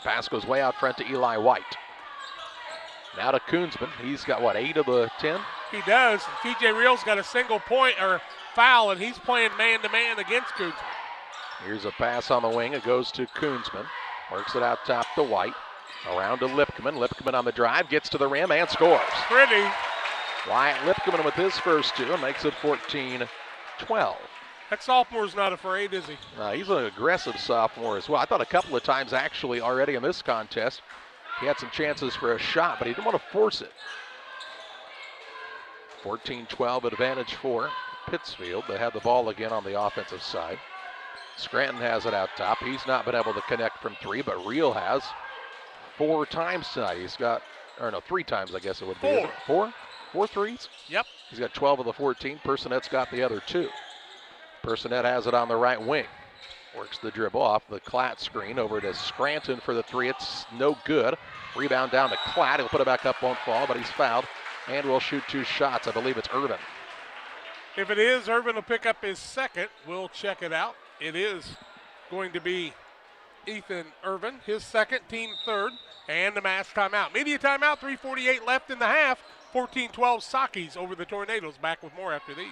Pass goes way out front to Eli White. Now to Koonsman. He's got, 8 of the 10? He does. TJ Reel's got a single point or foul, and he's playing man-to-man against Koonsman. Here's a pass on the wing. It goes to Koonsman. Works it out top to White. Around to Lipkeman. Lipkeman on the drive. Gets to the rim and scores. Pretty. Wyatt Lipkeman with his first two and makes it 14-12. That sophomore's not afraid, is he? He's an aggressive sophomore as well. I thought a couple of times actually already in this contest he had some chances for a shot, but he didn't want to force it. 14-12 advantage for Pittsfield. They have the ball again on the offensive side. Scranton has it out top. He's not been able to connect from three, but Reel has 4 times tonight. He's got, 3 times I guess it would be. 4? 4 threes? Yep. He's got 12 of the 14. Personet's got the other 2. Personet has it on the right wing. Works the dribble off the Klatt screen over to Scranton for the 3. It's no good. Rebound down to Klatt. He'll put it back up, won't fall, but he's fouled and will shoot 2 shots. I believe it's Irvin. If it is, Irvin will pick up his second. We'll check it out. It is going to be Ethan Irvin, his second, team third, and the mass timeout. Media timeout, 3:48 left in the half. 14-12 Sockies over the Tornadoes. Back with more after these.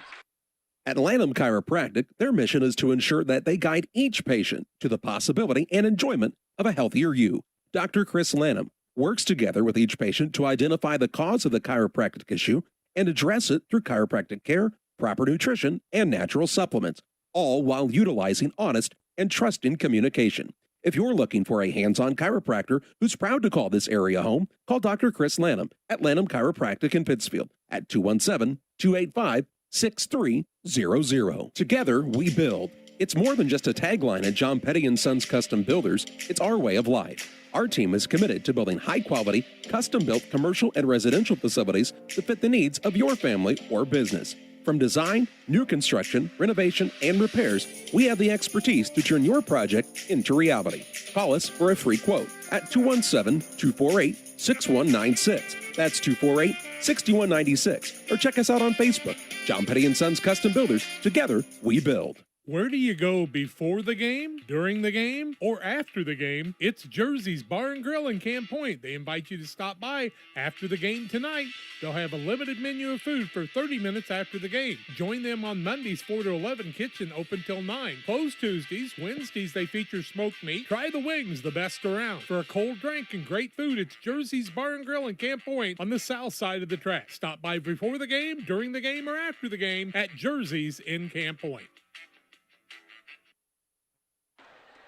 At Lanham Chiropractic, their mission is to ensure that they guide each patient to the possibility and enjoyment of a healthier you. Dr. Chris Lanham works together with each patient to identify the cause of the chiropractic issue and address it through chiropractic care, proper nutrition, and natural supplements, all while utilizing honest and trusting communication. If you're looking for a hands-on chiropractor who's proud to call this area home, call Dr. Chris Lanham at Lanham Chiropractic in Pittsfield at 217-285-6300. Together, we build. It's more than just a tagline at John Petty & Sons Custom Builders. It's our way of life. Our team is committed to building high-quality, custom-built commercial and residential facilities to fit the needs of your family or business. From design, new construction, renovation, and repairs, we have the expertise to turn your project into reality. Call us for a free quote at 217-248-6196. That's 248-6196. Or check us out on Facebook. John Petty & Sons Custom Builders. Together, we build. Where do you go before the game, during the game, or after the game? It's Jersey's Bar and Grill in Camp Point. They invite you to stop by after the game tonight. They'll have a limited menu of food for 30 minutes after the game. Join them on Mondays 4 to 11, kitchen open till 9. Closed Tuesdays. Wednesdays they feature smoked meat. Try the wings, the best around. For a cold drink and great food, it's Jersey's Bar and Grill in Camp Point on the south side of the track. Stop by before the game, during the game, or after the game at Jersey's in Camp Point.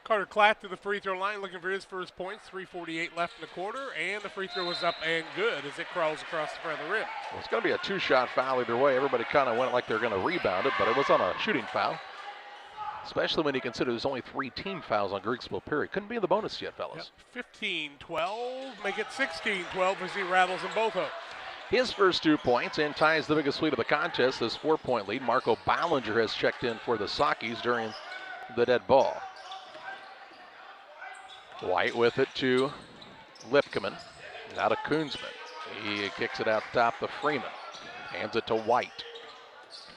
Carter Klatt to the free throw line looking for his first points. 3:48 left in the quarter, and the free throw is up and good as it crawls across the front of the rim. Well, it's going to be a 2-shot foul either way. Everybody kind of went like they're going to rebound it, but it was on a shooting foul, especially when you consider there's only 3 team fouls on Griggsville Perry. Couldn't be in the bonus yet, fellas. Yep. 15-12, make it 16-12 as he rattles them both up. His first 2 points and ties the biggest lead of the contest, this 4-point lead. Marco Ballinger has checked in for the Sockies during the dead ball. White with it to Lipkeman. Now to Koonsman. He kicks it out top to Freeman. Hands it to White.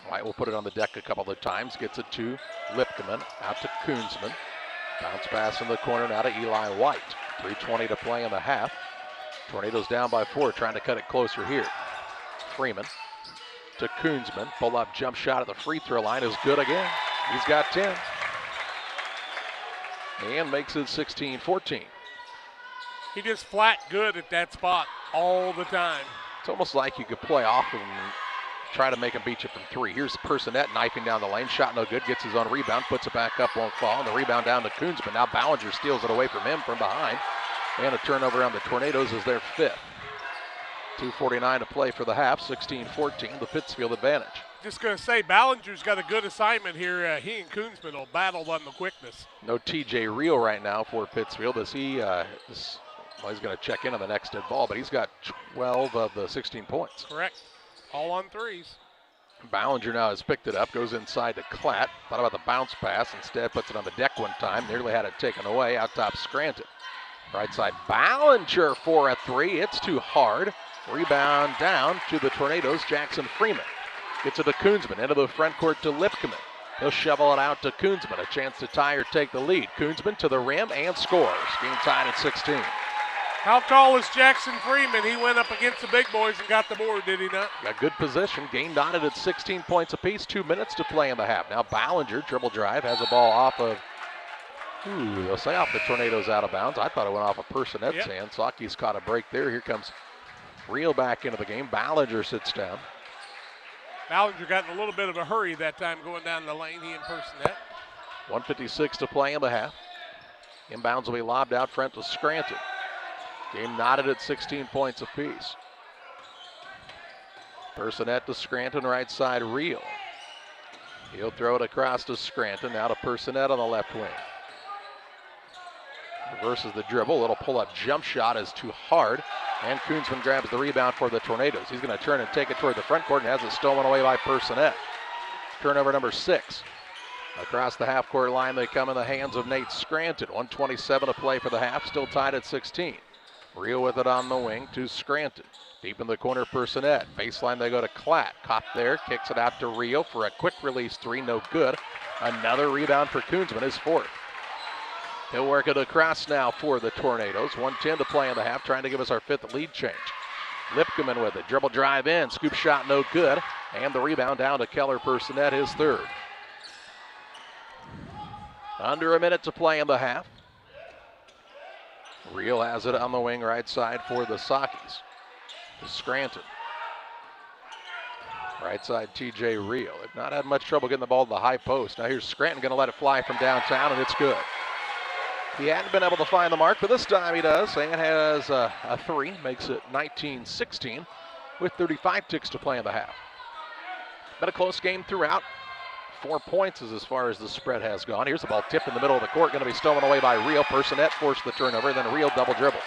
White will put it on the deck a couple of times. Gets it to Lipkeman. Out to Koonsman. Bounce pass in the corner now to Eli White. 3:20 to play in the half. Tornadoes down by 4, trying to cut it closer here. Freeman to Koonsman. Pull-up jump shot at the free throw line is good again. He's got 10. And makes it 16-14. He just flat good at that spot all the time. It's almost like you could play off of him and try to make him beat you from three. Here's Personette knifing down the lane. Shot no good. Gets his own rebound. Puts it back up. Won't fall. And the rebound down to Koonsman. Now Ballinger steals it away from him from behind. And a turnover on the Tornadoes is their 5th. 2:49 to play for the half. 16-14, the Pittsfield advantage. Just going to say, Ballinger's got a good assignment here. He and Koonsman will battle on the quickness. No TJ Reel right now for Pittsfield as he's going to check in on the next dead ball, but he's got 12 of the 16 points. Correct. All on threes. Ballinger now has picked it up, goes inside to Klatt. Thought about the bounce pass, instead puts it on the deck one time. Nearly had it taken away. Out top Scranton. Right side Ballinger for a three. It's too hard. Rebound down to the Tornadoes. Jackson Freeman gets it to Koonsman. Into the front court to Lipkeman. He'll shovel it out to Koonsman. A chance to tie or take the lead. Koonsman to the rim and scores. Game tied at 16. How tall is Jackson Freeman? He went up against the big boys and got the board, did he not? Got good position. Game knotted at 16 points apiece. 2 minutes to play in the half. Now Ballinger, dribble drive, has a ball off of, they'll say off the Tornadoes out of bounds. I thought it went off of Personette's hand. Saki's caught a break there. Here comes Reel back into the game. Ballinger sits down. Ballinger got in a little bit of a hurry that time going down the lane, he and Personette. 1:56 to play in the half. Inbounds will be lobbed out front to Scranton. Game knotted at 16 points apiece. Personette to Scranton, right side Reel. He'll throw it across to Scranton, now to Personette on the left wing. Reverses the dribble, little pull-up jump shot is too hard, and Koonsman grabs the rebound for the Tornadoes. He's going to turn and take it toward the front court and has it stolen away by Personette. Turnover number 6. Across the half-court line, they come in the hands of Nate Scranton. 1:27 to play for the half, still tied at 16. Reel with it on the wing to Scranton. Deep in the corner, Personette. Baseline, they go to Klatt. Cop there, kicks it out to Reel for a quick release three, no good. Another rebound for Koonsman, his 4th. He'll work it across now for the Tornadoes. 1:10 to play in the half, trying to give us our 5th lead change. Lipkeman with it, dribble drive in, scoop shot no good, and the rebound down to Keller Personette, his 3rd. Under a minute to play in the half. Reel has it on the wing right side for the Sakis. To Scranton. Right side TJ Reel. They've not had much trouble getting the ball to the high post. Now here's Scranton going to let it fly from downtown, and it's good. He hadn't been able to find the mark, but this time he does, and has a 3. Makes it 19-16 with 35 ticks to play in the half. Been a close game throughout. 4 points is as far as the spread has gone. Here's the ball tipped in the middle of the court, going to be stolen away by Reel. Personette forced the turnover, then Reel double dribbles.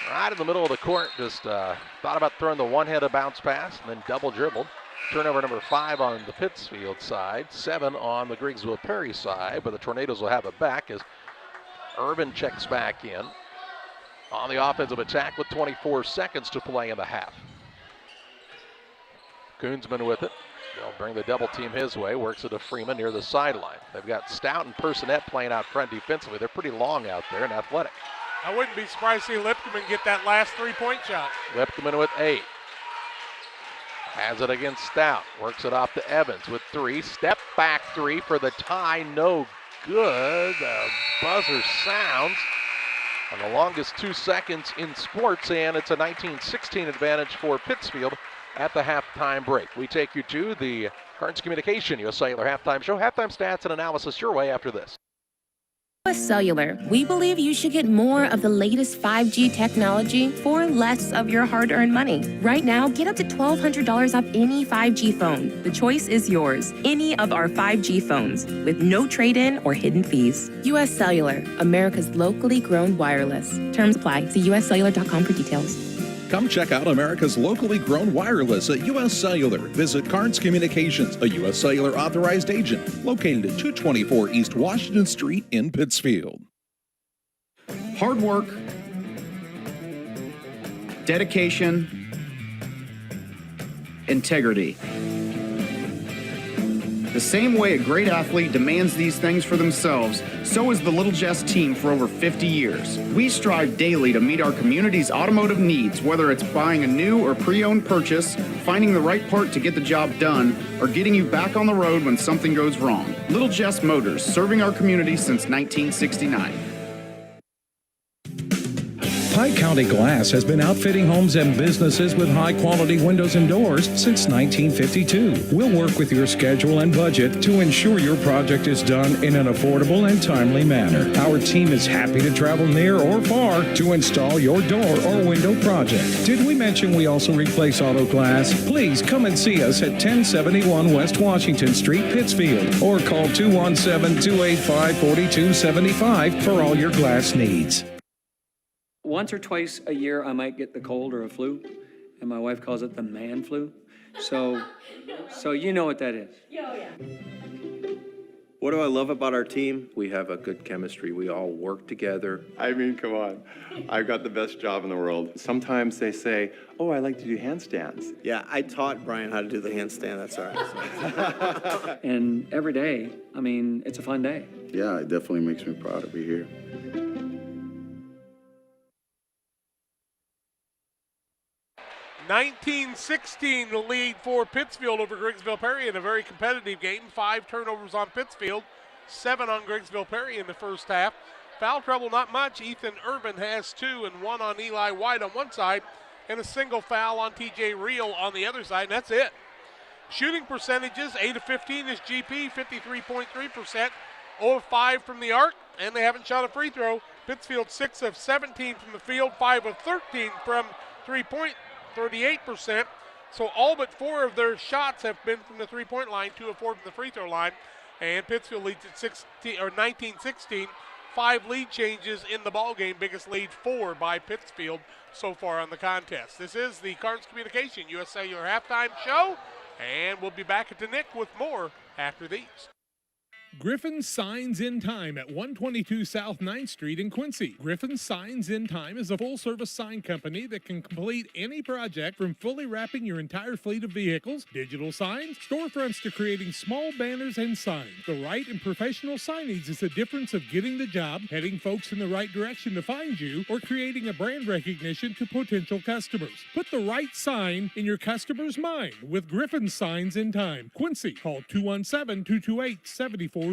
Right in the middle of the court, just thought about throwing the one-handed bounce pass, and then double dribbled. Turnover number 5 on the Pittsfield side, 7 on the Griggsville Perry side, but the Tornadoes will have it back as Urban checks back in on the offensive attack with 24 seconds to play in the half. Koonsman with it. They'll bring the double team his way, works it to Freeman near the sideline. They've got Stout and Personette playing out front defensively. They're pretty long out there and athletic. I wouldn't be surprised to see Lipkeman get that last 3-point shot. Lipkeman with 8. Has it against Stout. Works it off to Evans with 3. Step back 3 for the tie. No good. The buzzer sounds. And the longest 2 seconds in sports, and it's a 19-16 advantage for Pittsfield at the halftime break. We take you to the Carnes Communication US Cellular halftime show. Halftime stats and analysis your way after this. US Cellular, we believe you should get more of the latest 5G technology for less of your hard-earned money. Right now, get up to $1,200 off any 5G phone. The choice is yours. Any of our 5G phones with no trade-in or hidden fees. US Cellular, America's locally grown wireless. Terms apply. See uscellular.com for details. Come check out America's locally grown wireless at U.S. Cellular. Visit Carnes Communications, a U.S. Cellular authorized agent, located at 224 East Washington Street in Pittsfield. Hard work, dedication, integrity. The same way a great athlete demands these things for themselves, so is the Little Jess team for over 50 years. We strive daily to meet our community's automotive needs, whether it's buying a new or pre-owned purchase, finding the right part to get the job done, or getting you back on the road when something goes wrong. Little Jess Motors, serving our community since 1969. Pike County Glass has been outfitting homes and businesses with high-quality windows and doors since 1952. We'll work with your schedule and budget to ensure your project is done in an affordable and timely manner. Our team is happy to travel near or far to install your door or window project. Did we mention we also replace auto glass? Please come and see us at 1071 West Washington Street, Pittsfield, or call 217-285-4275 for all your glass needs. Once or twice a year, I might get the cold or a flu, and my wife calls it the man flu. So you know what that is. Yeah. What do I love about our team? We have a good chemistry. We all work together. I mean, come on. I've got the best job in the world. Sometimes they say, oh, I like to do handstands. Yeah, I taught Brian how to do the handstand. That's all right. And every day, I mean, it's a fun day. Yeah, it definitely makes me proud to be here. 19-16 the lead for Pittsfield over Griggsville Perry in a very competitive game. 5 turnovers on Pittsfield, 7 on Griggsville Perry in the first half. Foul trouble, not much. Ethan Irvin has 2 and 1 on Eli White on one side and a single foul on TJ Reel on the other side, and that's it. Shooting percentages, 8 of 15 is GP, 53.3%, 0 of 5 from the arc, and they haven't shot a free throw. Pittsfield 6 of 17 from the field, 5 of 13 from three-point, 38%. So all but 4 of their shots have been from the three-point line, 2 of 4 from the free throw line. And Pittsfield leads at 19-16. 5 lead changes in the ball game. Biggest lead 4 by Pittsfield so far on the contest. This is the Cards Communication US Cellular halftime show, and we'll be back at the Nick with more after these. Griffin Signs in Time at 122 South 9th Street in Quincy. Griffin Signs in Time is a full-service sign company that can complete any project from fully wrapping your entire fleet of vehicles, digital signs, storefronts to creating small banners and signs. The right and professional signage is the difference of getting the job, heading folks in the right direction to find you, or creating a brand recognition to potential customers. Put the right sign in your customer's mind with Griffin Signs in Time. Quincy, call 217-228-7470.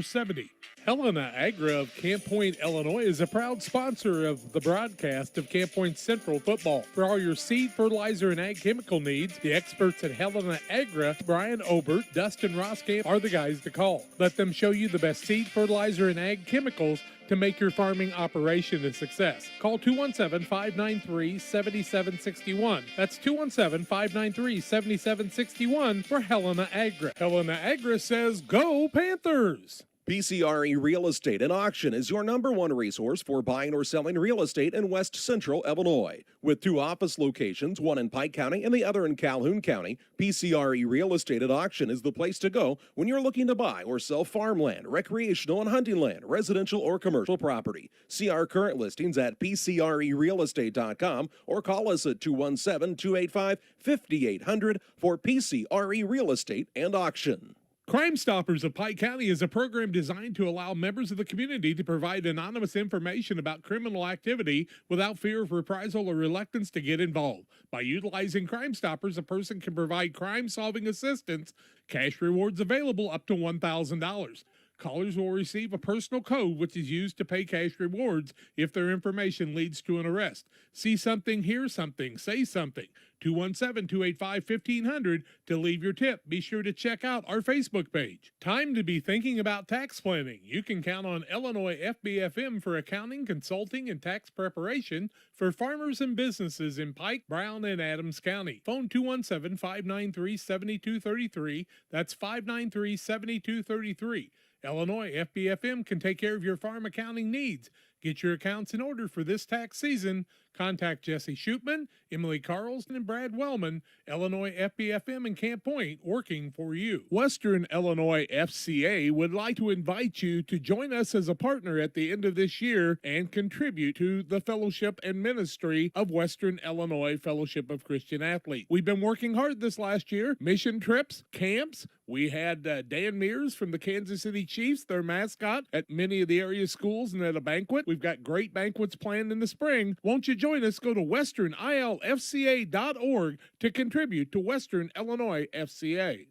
Helena Agra of Camp Point, Illinois is a proud sponsor of the broadcast of Camp Point Central football. For all your seed, fertilizer, and ag chemical needs, the experts at Helena Agra, Brian Obert, Dustin Roskamp, are the guys to call. Let them show you the best seed, fertilizer, and ag chemicals to make your farming operation a success. Call 217-593-7761. That's 217-593-7761 for Helena Agra. Helena Agra says, go Panthers! PCRE Real Estate and Auction is your #1 resource for buying or selling real estate in West Central Illinois. With 2 office locations, one in Pike County and the other in Calhoun County, PCRE Real Estate and Auction is the place to go when you're looking to buy or sell farmland, recreational and hunting land, residential or commercial property. See our current listings at PCRERealestate.com or call us at 217-285-5800 for PCRE Real Estate and Auction. Crime Stoppers of Pike County is a program designed to allow members of the community to provide anonymous information about criminal activity without fear of reprisal or reluctance to get involved. By utilizing Crime Stoppers, a person can provide crime-solving assistance, cash rewards available up to $1,000. Callers will receive a personal code which is used to pay cash rewards if their information leads to an arrest. See something, hear something, say something. 217-285-1500 to leave your tip. Be sure to check out our Facebook page. Time to be thinking about tax planning. You can count on Illinois FBFM for accounting, consulting, and tax preparation for farmers and businesses in Pike, Brown, and Adams County. Phone 217-593-7233. That's 593-7233. Illinois FBFM can take care of your farm accounting needs. Get your accounts in order for this tax season. Contact Jesse Shootman, Emily Carlson, and Brad Wellman, Illinois FBFM in Camp Point, working for you. Western Illinois FCA would like to invite you to join us as a partner at the end of this year and contribute to the fellowship and ministry of Western Illinois Fellowship of Christian Athletes. We've been working hard this last year. Mission trips, camps. We had Dan Mears from the Kansas City Chiefs, their mascot, at many of the area schools and at a banquet. We've got great banquets planned in the spring. Won't you join us? Go to westernilfca.org to contribute to Western Illinois FCA.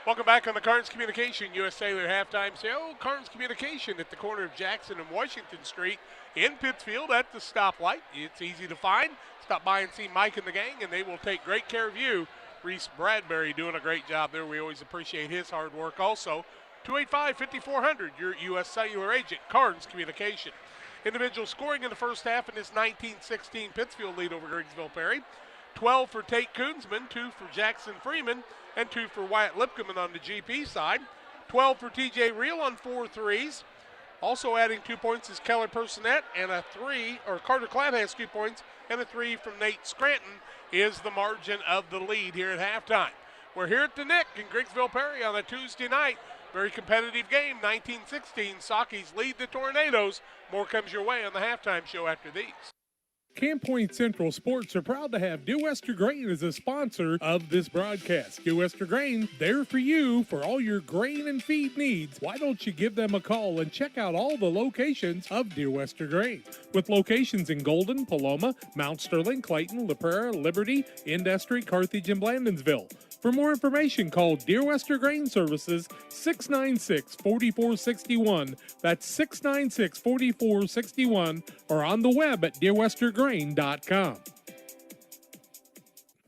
Welcome back on the Carnes Communication U.S. Sailor halftime show. Carnes Communication at the corner of Jackson and Washington Street in Pittsfield at the stoplight. It's easy to find. Stop by and see Mike and the gang, and they will take great care of you. Reese Bradbury doing a great job there. We always appreciate his hard work also. 285-5400, your U.S. Cellular agent, Carnes Communication. Individual scoring in the first half in this 19-16 Pittsfield lead over Griggsville Perry. 12 for Tate Koonsman, 2 for Jackson Freeman, and 2 for Wyatt Lipkeman on the GP side. 12 for TJ Reel on 4 threes. Also adding 2 points is Keller Personette, and Carter Clapp has 2 points, and a 3 from Nate Scranton is the margin of the lead here at halftime. We're here at the Nick in Griggsville Perry on a Tuesday night. Very competitive game, 19-16. Sockies lead the Tornadoes. More comes your way on the halftime show after these. Camp Point Central Sports are proud to have Dear Wester Grain as a sponsor of this broadcast. Dear Wester Grain, there for you for all your grain and feed needs. Why don't you give them a call and check out all the locations of Dear Wester Grain? With locations in Golden, Paloma, Mount Sterling, Clayton, La Prairie, Liberty, Industry, Carthage, and Blandonsville. For more information, call Dear Wester Grain Services 696-4461. That's 696-4461, or on the web at dearwestergrain.com.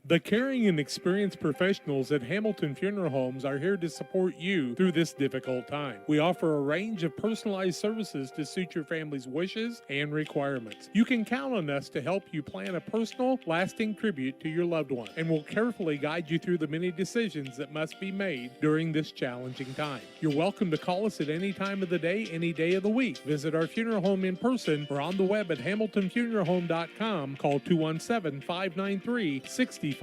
The caring and experienced professionals at Hamilton Funeral Homes are here to support you through this difficult time. We offer a range of personalized services to suit your family's wishes and requirements. You can count on us to help you plan a personal, lasting tribute to your loved one, and we'll carefully guide you through the many decisions that must be made during this challenging time. You're welcome to call us at any time of the day, any day of the week. Visit our funeral home in person or on the web at hamiltonfuneralhome.com. Call 217-593-6517.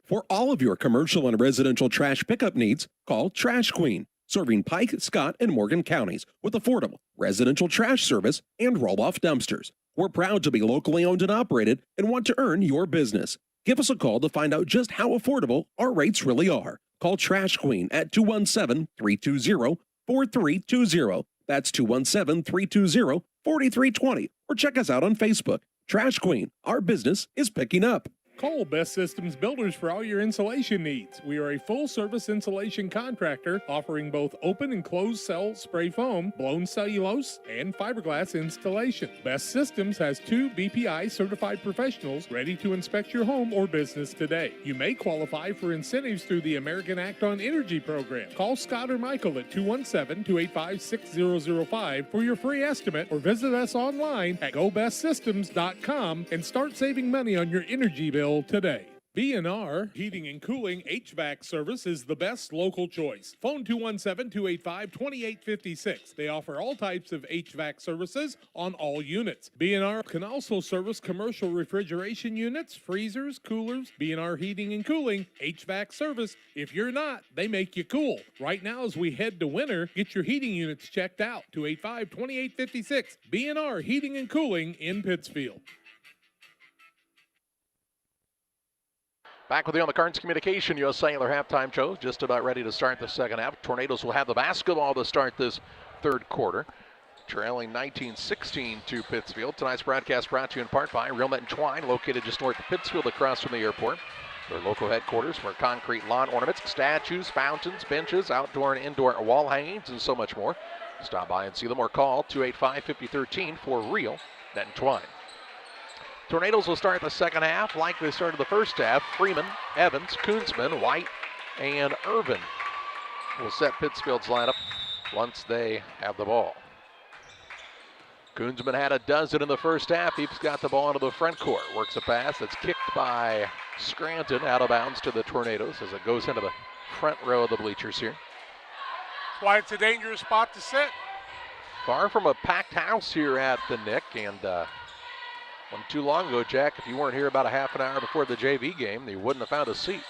For all of your commercial and residential trash pickup needs, call Trash Queen, serving Pike, Scott, and Morgan counties with affordable residential trash service and roll-off dumpsters. We're proud to be locally owned and operated and want to earn your business. Give us a call to find out just how affordable our rates really are. Call Trash Queen at 217-320-4320. That's 217-320-4320. Or check us out on Facebook. Trash Queen, our business is picking up. Call Best Systems Builders for all your insulation needs. We are a full-service insulation contractor offering both open and closed cell spray foam, blown cellulose, and fiberglass installation. Best Systems has 2 BPI certified professionals ready to inspect your home or business today. You may qualify for incentives through the American Act on Energy program. Call Scott or Michael at 217-285-6005 for your free estimate, or visit us online at gobestsystems.com and start saving money on your energy bill today. B&R Heating and Cooling HVAC service is the best local choice. Phone 217-285-2856. They offer all types of HVAC services on all units. B&R can also service commercial refrigeration units, freezers, coolers. B&R Heating and Cooling HVAC service. If you're not, they make you cool. Right now as we head to winter, get your heating units checked out. 285-2856. B&R Heating and Cooling in Pittsfield. Back with you on the Carnes Communication U.S. Cellular halftime show. Just about ready to start the second half. Tornadoes will have the basketball to start this third quarter. Trailing 19-16 to Pittsfield. Tonight's broadcast brought to you in part by Real Net and Twine, located just north of Pittsfield across from the airport. Their local headquarters for concrete lawn ornaments, statues, fountains, benches, outdoor and indoor wall hangings, and so much more. Stop by and see them or call 285-5013 for Real Net and Twine. Tornadoes will start the second half like they started the first half. Freeman, Evans, Koonsman, White, and Irvin will set Pittsfield's lineup once they have the ball. Koonsman had a dozen in the first half. He's got the ball into the front court. Works a pass that's kicked by Scranton out of bounds to the Tornadoes as it goes into the front row of the bleachers here. That's why it's a dangerous spot to sit. Far from a packed house here at the Nick, and wasn't too long ago, Jack, if you weren't here about a half an hour before the JV game, you wouldn't have found a seat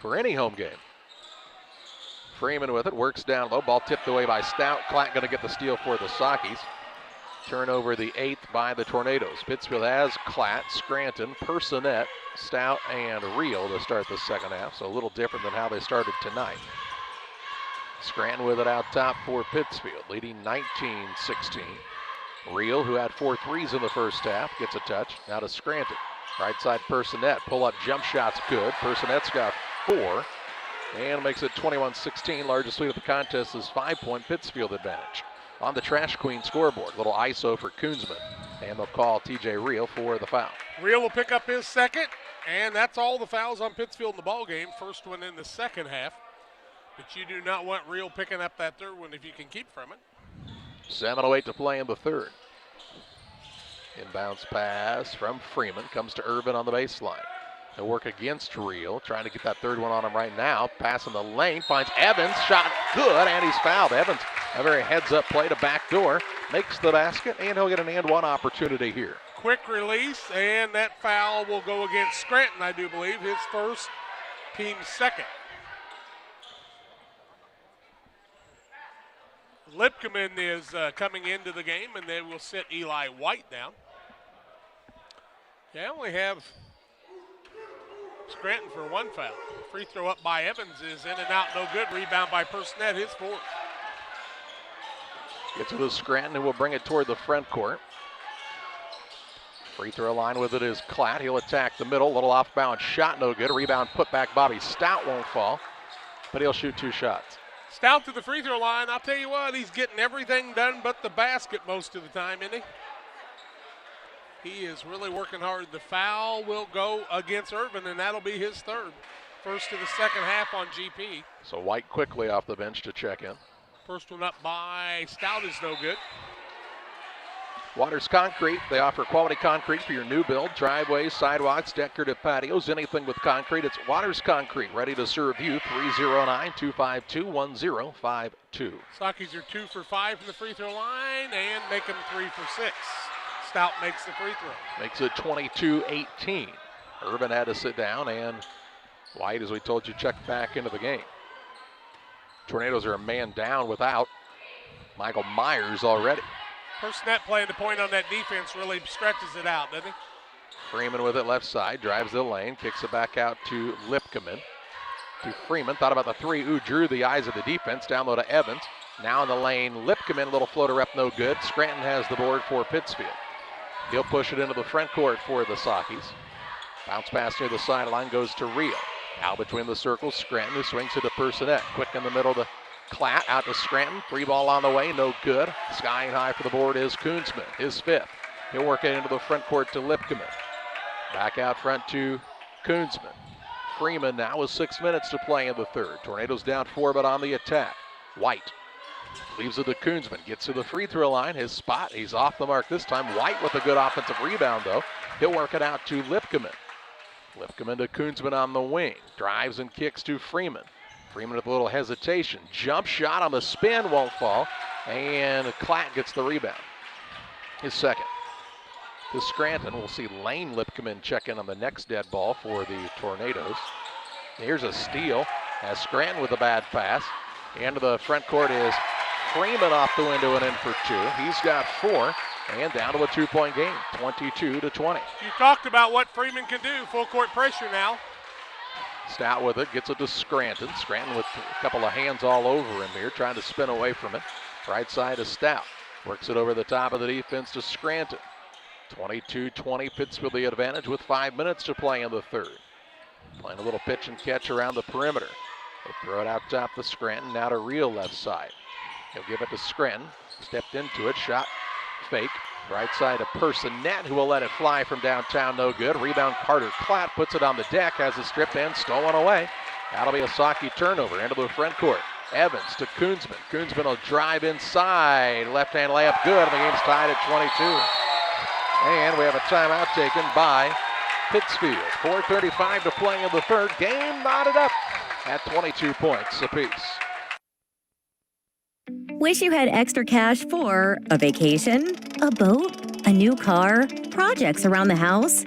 for any home game. Freeman with it, works down low, ball tipped away by Stout. Klatt going to get the steal for the Sockies. Turnover the 8th by the Tornadoes. Pittsfield has Klatt, Scranton, Personette, Stout, and Reel to start the second half, so a little different than how they started tonight. Scranton with it out top for Pittsfield, leading 19-16. Reel, who had 4 threes in the first half, gets a touch. Now to Scranton. Right side Personette. Pull-up jump shot's good. Personette's got 4 and makes it 21-16. Largest lead of the contest is 5-point Pittsfield advantage. On the Trash Queen scoreboard, little ISO for Koonsman, and they'll call TJ Reel for the foul. Reel will pick up his second, and that's all the fouls on Pittsfield in the ball game. First one in the second half. But you do not want Reel picking up that third one if you can keep from it. 7:08 to play in the third. Inbounds pass from Freeman. Comes to Urban on the baseline. He'll work against Reel. Trying to get that third one on him right now. Pass in the lane. Finds Evans. Shot good, and he's fouled. Evans, a very heads-up play to backdoor. Makes the basket, and he'll get an and-one opportunity here. Quick release, and that foul will go against Scranton, I do believe. His first, team's second. Lipkeman is coming into the game, and they will sit Eli White down. They only have Scranton for 1 foul. Free throw up by Evans is in and out, no good. Rebound by Personette, his 4th. Gets to the Scranton, who will bring it toward the front court. Free throw line with it is Klatt. He'll attack the middle. Little off-balance shot, no good. Rebound put back. Bobby Stout won't fall, but he'll shoot 2 shots. Stout to the free throw line. I'll tell you what, he's getting everything done but the basket most of the time, isn't he? He is really working hard. The foul will go against Urban, and that'll be his 3rd. First of the second half on GP. So White quickly off the bench to check in. First one up by Stout is no good. Waters Concrete, they offer quality concrete for your new build, driveways, sidewalks, decorative patios, anything with concrete. It's Waters Concrete, ready to serve you. 309-252-1052. Sockies are 2 for 5 from the free throw line and make them 3 for 6. Stout makes the free throw. Makes it 22-18. Urban had to sit down, and White, as we told you, checked back into the game. Tornadoes are a man down without Michael Myers already. Personette playing the point on that defense really stretches it out, doesn't he? Freeman with it left side, drives the lane, kicks it back out to Lipkeman. To Freeman, thought about the 3, drew the eyes of the defense, down low to Evans. Now in the lane, Lipkeman, little floater up, no good. Scranton has the board for Pittsfield. He'll push it into the front court for the Sockies. Bounce pass near the sideline goes to Reel. Out between the circles, Scranton, who swings it to Personette. Quick in the middle to Klatt, out to Scranton. 3 ball on the way, no good. Skying high for the board is Koonsman, his 5th. He'll work it into the front court to Lipkeman. Back out front to Koonsman. Freeman now with 6 minutes to play in the third. Tornadoes down 4, but on the attack. White leaves it to Koonsman. Gets to the free throw line. His spot, he's off the mark this time. White with a good offensive rebound, though. He'll work it out to Lipkeman. Lipkeman to Koonsman on the wing. Drives and kicks to Freeman. Freeman with a little hesitation. Jump shot on the spin, won't fall. And Klatt gets the rebound. His 2nd. To Scranton, we'll see Lane Lipkeman check in on the next dead ball for the Tornadoes. Here's a steal as Scranton with a bad pass. Into the front court is Freeman off the window and in for 2. He's got 4 and down to a 2-point game, 22-20. You talked about what Freeman can do, full court pressure now. Stout with it, gets it to Scranton. Scranton with a couple of hands all over him here, trying to spin away from it. Right side is Stout. Works it over the top of the defense to Scranton. 22-20, Pittsfield the advantage with 5 minutes to play in the third. Playing a little pitch and catch around the perimeter. They throw it out top to Scranton, now to Reel left side. He'll give it to Scranton, stepped into it, shot fake. Right side to Personette, who will let it fly from downtown, no good. Rebound Carter Klatt puts it on the deck, has it stripped and stolen away. That'll be a Socky turnover into the front court. Evans to Koonsman. Koonsman will drive inside. Left-hand layup good, and the game's tied at 22. And we have a timeout taken by Pittsfield. 4:35 to play in the third. Game knotted up at 22 points apiece. Wish you had extra cash for a vacation, a boat, a new car, projects around the house?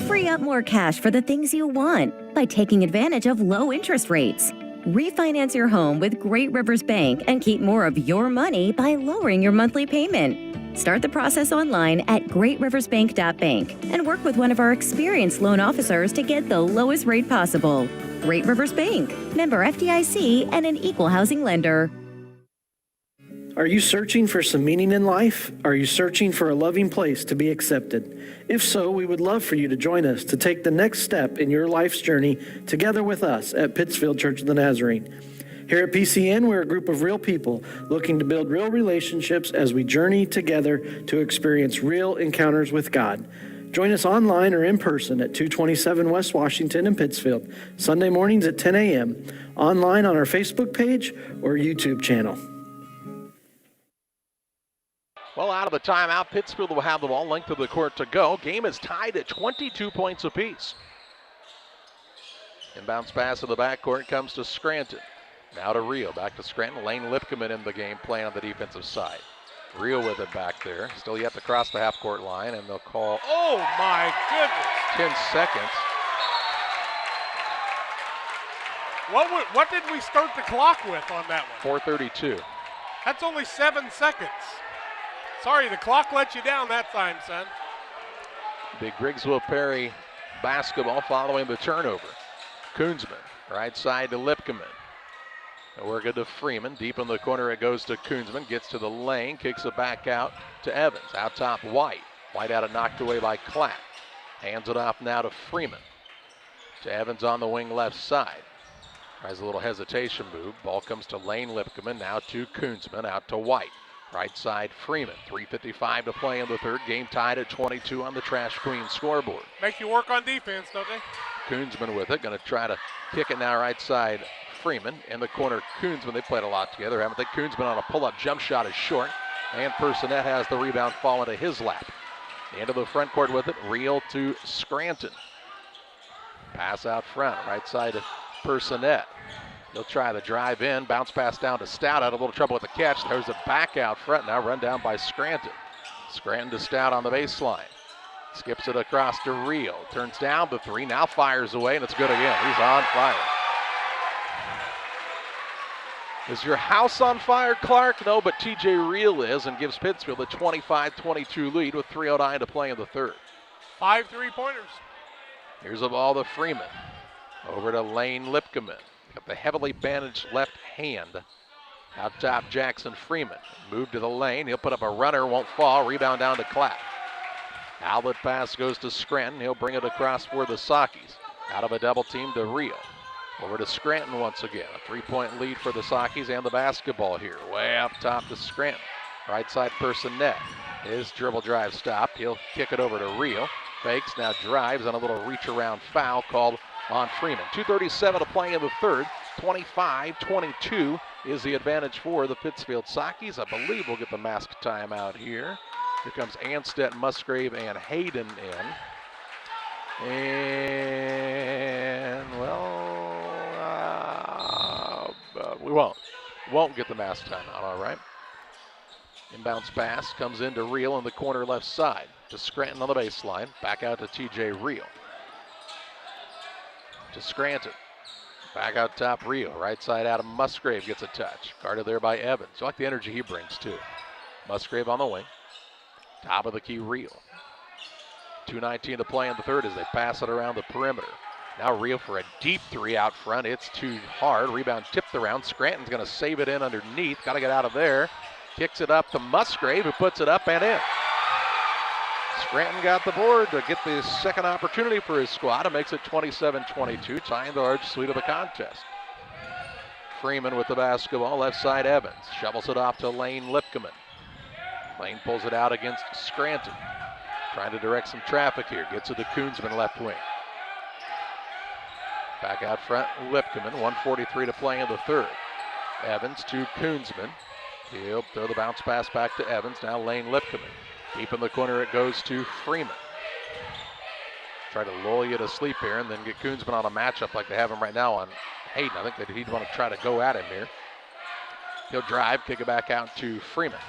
Free up more cash for the things you want by taking advantage of low interest rates. Refinance your home with Great Rivers Bank and keep more of your money by lowering your monthly payment. Start the process online at greatriversbank.bank and work with one of our experienced loan officers to get the lowest rate possible. Great Rivers Bank, member FDIC, and an equal housing lender. Are you searching for some meaning in life? Are you searching for a loving place to be accepted? If so, we would love for you to join us to take the next step in your life's journey together with us at Pittsfield Church of the Nazarene. Here at PCN, we're a group of real people looking to build real relationships as we journey together to experience real encounters with God. Join us online or in person at 227 West Washington in Pittsfield, Sunday mornings at 10 a.m., online on our Facebook page or YouTube channel. Well, out of the timeout, Pittsfield will have the ball, length of the court to go. Game is tied at 22 points apiece. Inbounds pass in the backcourt comes to Scranton. Now to Rio, back to Scranton. Lane Lipkeman in the game, playing on the defensive side. Rio with it back there. Still yet to cross the half-court line, and they'll call. Oh, my goodness. 10 seconds. What did we start the clock with on that one? 4:32. That's only 7 seconds. Sorry, the clock let you down that time, son. Big Griggsville Perry basketball following the turnover. Koonsman, right side to Lipkeman. Work it to Freeman. Deep in the corner it goes to Koonsman. Gets to the lane, kicks it back out to Evans. Out top, White. White out of knocked away by Clapp. Hands it off now to Freeman. To Evans on the wing left side. Tries a little hesitation move. Ball comes to Lane Lipkeman. Now to Koonsman. Out to White. Right side, Freeman. 3:55 to play in the third. Game tied at 22 on the Trash Queen scoreboard. Make you work on defense, don't they? Koonsman with it. Going to try to kick it now right side, Freeman. In the corner, Koonsman. They played a lot together, haven't they? Koonsman on a pull-up jump shot is short. And Personette has the rebound fall into his lap. Into the front court with it. Reel to Scranton. Pass out front. Right side to Personette. He'll try the drive in, bounce pass down to Stout, out a little trouble with the catch. There's a back out front now, run down by Scranton. Scranton to Stout on the baseline. Skips it across to Rio, turns down the three, now fires away, and it's good again. He's on fire. Is your house on fire, Clark? No, but TJ Reel is, and gives Pittsfield a 25-22 lead with 3:09 to play in the third. 5 3-pointers. Here's a ball to Freeman. Over to Lane Lipkeman. Got the heavily bandaged left hand. Out top, Jackson Freeman. Move to the lane. He'll put up a runner, won't fall. Rebound down to Clapp. Outlet pass goes to Scranton. He'll bring it across for the Sakis. Out of a double team to Rio. Over to Scranton once again. A 3-point lead for the Sakis and the basketball here. Way up top to Scranton. Right side Personette. His dribble drive stopped. He'll kick it over to Rio. Fakes, now drives on a little reach around foul called on Freeman. 2:37 to play in the third. 25-22 is the advantage for the Pittsfield Sakis. I believe we'll get the mask timeout here. Here comes Anstedt, Musgrave, and Hayden in. And, well, we won't get the mask timeout, all right. Inbounds pass comes into Reel in the corner left side. To Scranton on the baseline. Back out to TJ Reel. To Scranton. Back out top, Rio. Right side, Adam Musgrave gets a touch. Guarded there by Evans. You like the energy he brings, too. Musgrave on the wing. Top of the key, Rio. 2:19 to play in the third as they pass it around the perimeter. Now Rio for a deep three out front. It's too hard. Rebound tipped around. Scranton's going to save it in underneath. Got to get out of there. Kicks it up to Musgrave, who puts it up and in. Scranton got the board to get the second opportunity for his squad. It makes it 27-22, tying the large lead of the contest. Freeman with the basketball, left side Evans. Shovels it off to Lane Lipkeman. Lane pulls it out against Scranton. Trying to direct some traffic here. Gets it to Koonsman, left wing. Back out front, Lipkeman. 1:43 to play in the third. Evans to Koonsman. He'll throw the bounce pass back to Evans. Now Lane Lipkeman. Deep in the corner it goes to Freeman. Try to lull you to sleep here and then get Koonsman on a matchup like they have him right now on Hayden. I think that he'd want to try to go at him here. He'll drive, kick it back out to Freeman.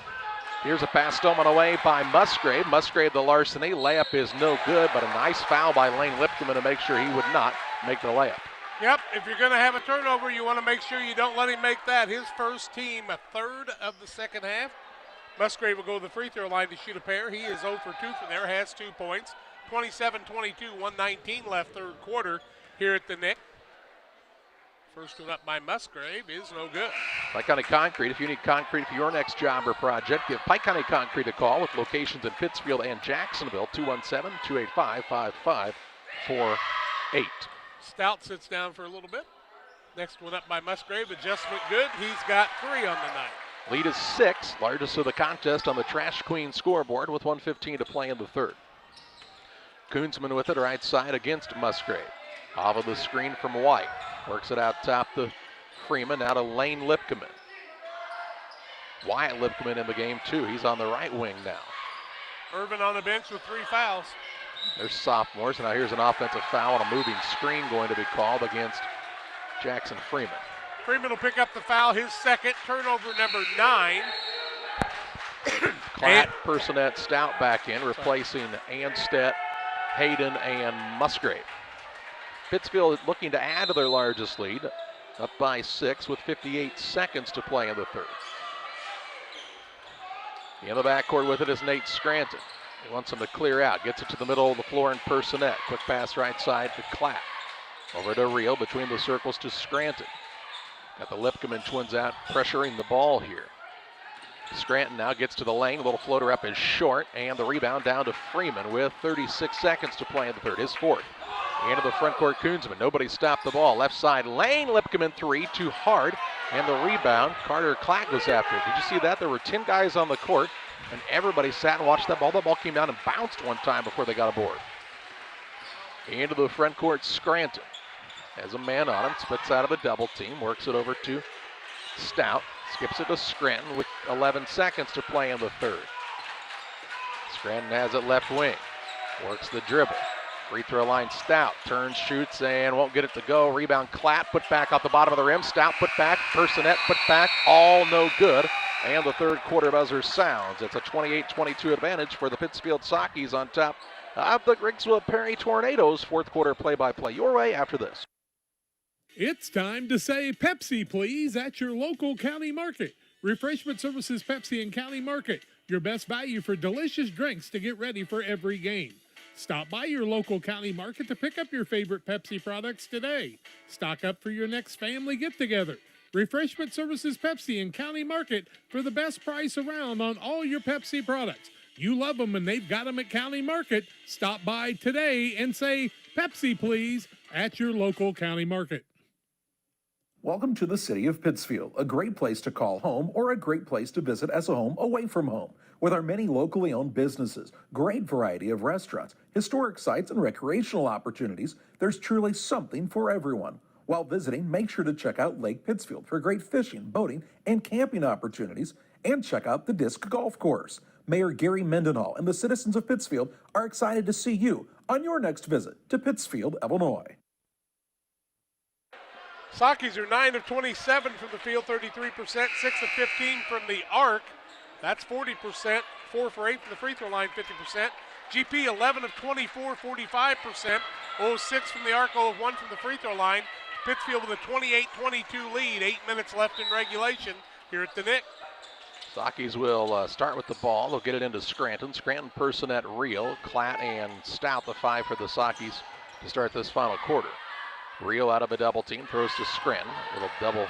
Here's a pass stolen away by Musgrave. Musgrave, the larceny. Layup is no good, but a nice foul by Lane Lipkeman to make sure he would not make the layup. Yep, if you're going to have a turnover, you want to make sure you don't let him make that. His first team, a third of the second half. Musgrave will go to the free throw line to shoot a pair. He is 0 for 2 from there, has 2 points. 27-22, 1:19 left third quarter here at the Nick. First one up by Musgrave is no good. Pike County Concrete, if you need concrete for your next job or project, give Pike County Concrete a call with locations in Pittsfield and Jacksonville, 217-285-5548. Stout sits down for a little bit. Next one up by Musgrave, adjustment good. He's got 3 on the night. Lead is 6, largest of the contest on the Trash Queen scoreboard with 1:15 to play in the third. Koonsman with it right side against Musgrave. Off of the screen from White. Works it out top to Freeman, now to Lane Lipkeman. Wyatt Lipkeman in the game too. He's on the right wing now. Irvin on the bench with 3 fouls. There's sophomores, and now here's an offensive foul and a moving screen going to be called against Jackson Freeman. Freeman will pick up the foul, his second, turnover number 9. Clatt, Personette, Stout back in, replacing Anstedt, Hayden, and Musgrave. Pittsfield looking to add to their largest lead, up by 6 with 58 seconds to play in the third. In the backcourt with it is Nate Scranton. He wants him to clear out, gets it to the middle of the floor in Personette. Quick pass right side to Clatt. Over to Reel, between the circles to Scranton. Got the Lipkeman twins out, pressuring the ball here. Scranton now gets to the lane, a little floater up is short, and the rebound down to Freeman with 36 seconds to play in the third, his fourth. Into the front court, Koonsman, nobody stopped the ball. Left side lane, Lipkeman 3, too hard, and the rebound, Carter Clatt was after it. Did you see that? There were 10 guys on the court, and everybody sat and watched that ball. That ball came down and bounced one time before they got aboard. Into the front court, Scranton. Has a man on him, splits out of a double team, works it over to Stout, skips it to Scranton with 11 seconds to play in the third. Scranton has it left wing, works the dribble. Free throw line, Stout turns, shoots, and won't get it to go. Rebound, Clatt, put back off the bottom of the rim. Stout put back, Personette put back, all no good. And the third quarter buzzer sounds. It's a 28-22 advantage for the Pittsfield Sockies on top of the Griggsville Perry Tornadoes. Fourth quarter play-by-play your way after this. It's time to say Pepsi, please, at your local county market. Refreshment Services Pepsi and County Market, your best value for delicious drinks to get ready for every game. Stop by your local county market to pick up your favorite Pepsi products today. Stock up for your next family get-together. Refreshment Services Pepsi and County Market for the best price around on all your Pepsi products. You love them and they've got them at County Market. Stop by today and say Pepsi, please, at your local county market. Welcome to the city of Pittsfield, a great place to call home or a great place to visit as a home away from home. With our many locally owned businesses, great variety of restaurants, historic sites, and recreational opportunities, there's truly something for everyone. While visiting, make sure to check out Lake Pittsfield for great fishing, boating, and camping opportunities, and check out the Disc Golf Course. Mayor Gary Mendenhall and the citizens of Pittsfield are excited to see you on your next visit to Pittsfield, Illinois. Sockies are 9 of 27 from the field, 33%, 6 of 15 from the arc. That's 40%, 4 for 8 from the free throw line, 50%. GP 11 of 24, 45%, 0-6 from the arc, 0 of 1 from the free throw line. Pittsfield with a 28-22 lead, 8 minutes left in regulation here at the Nick. Sockies will start with the ball. They'll get it into Scranton. Scranton, Personette, Reel, Clatt, and Stout, the 5 for the Sockies to start this final quarter. Reel out of a double team, throws to Scranton. A little double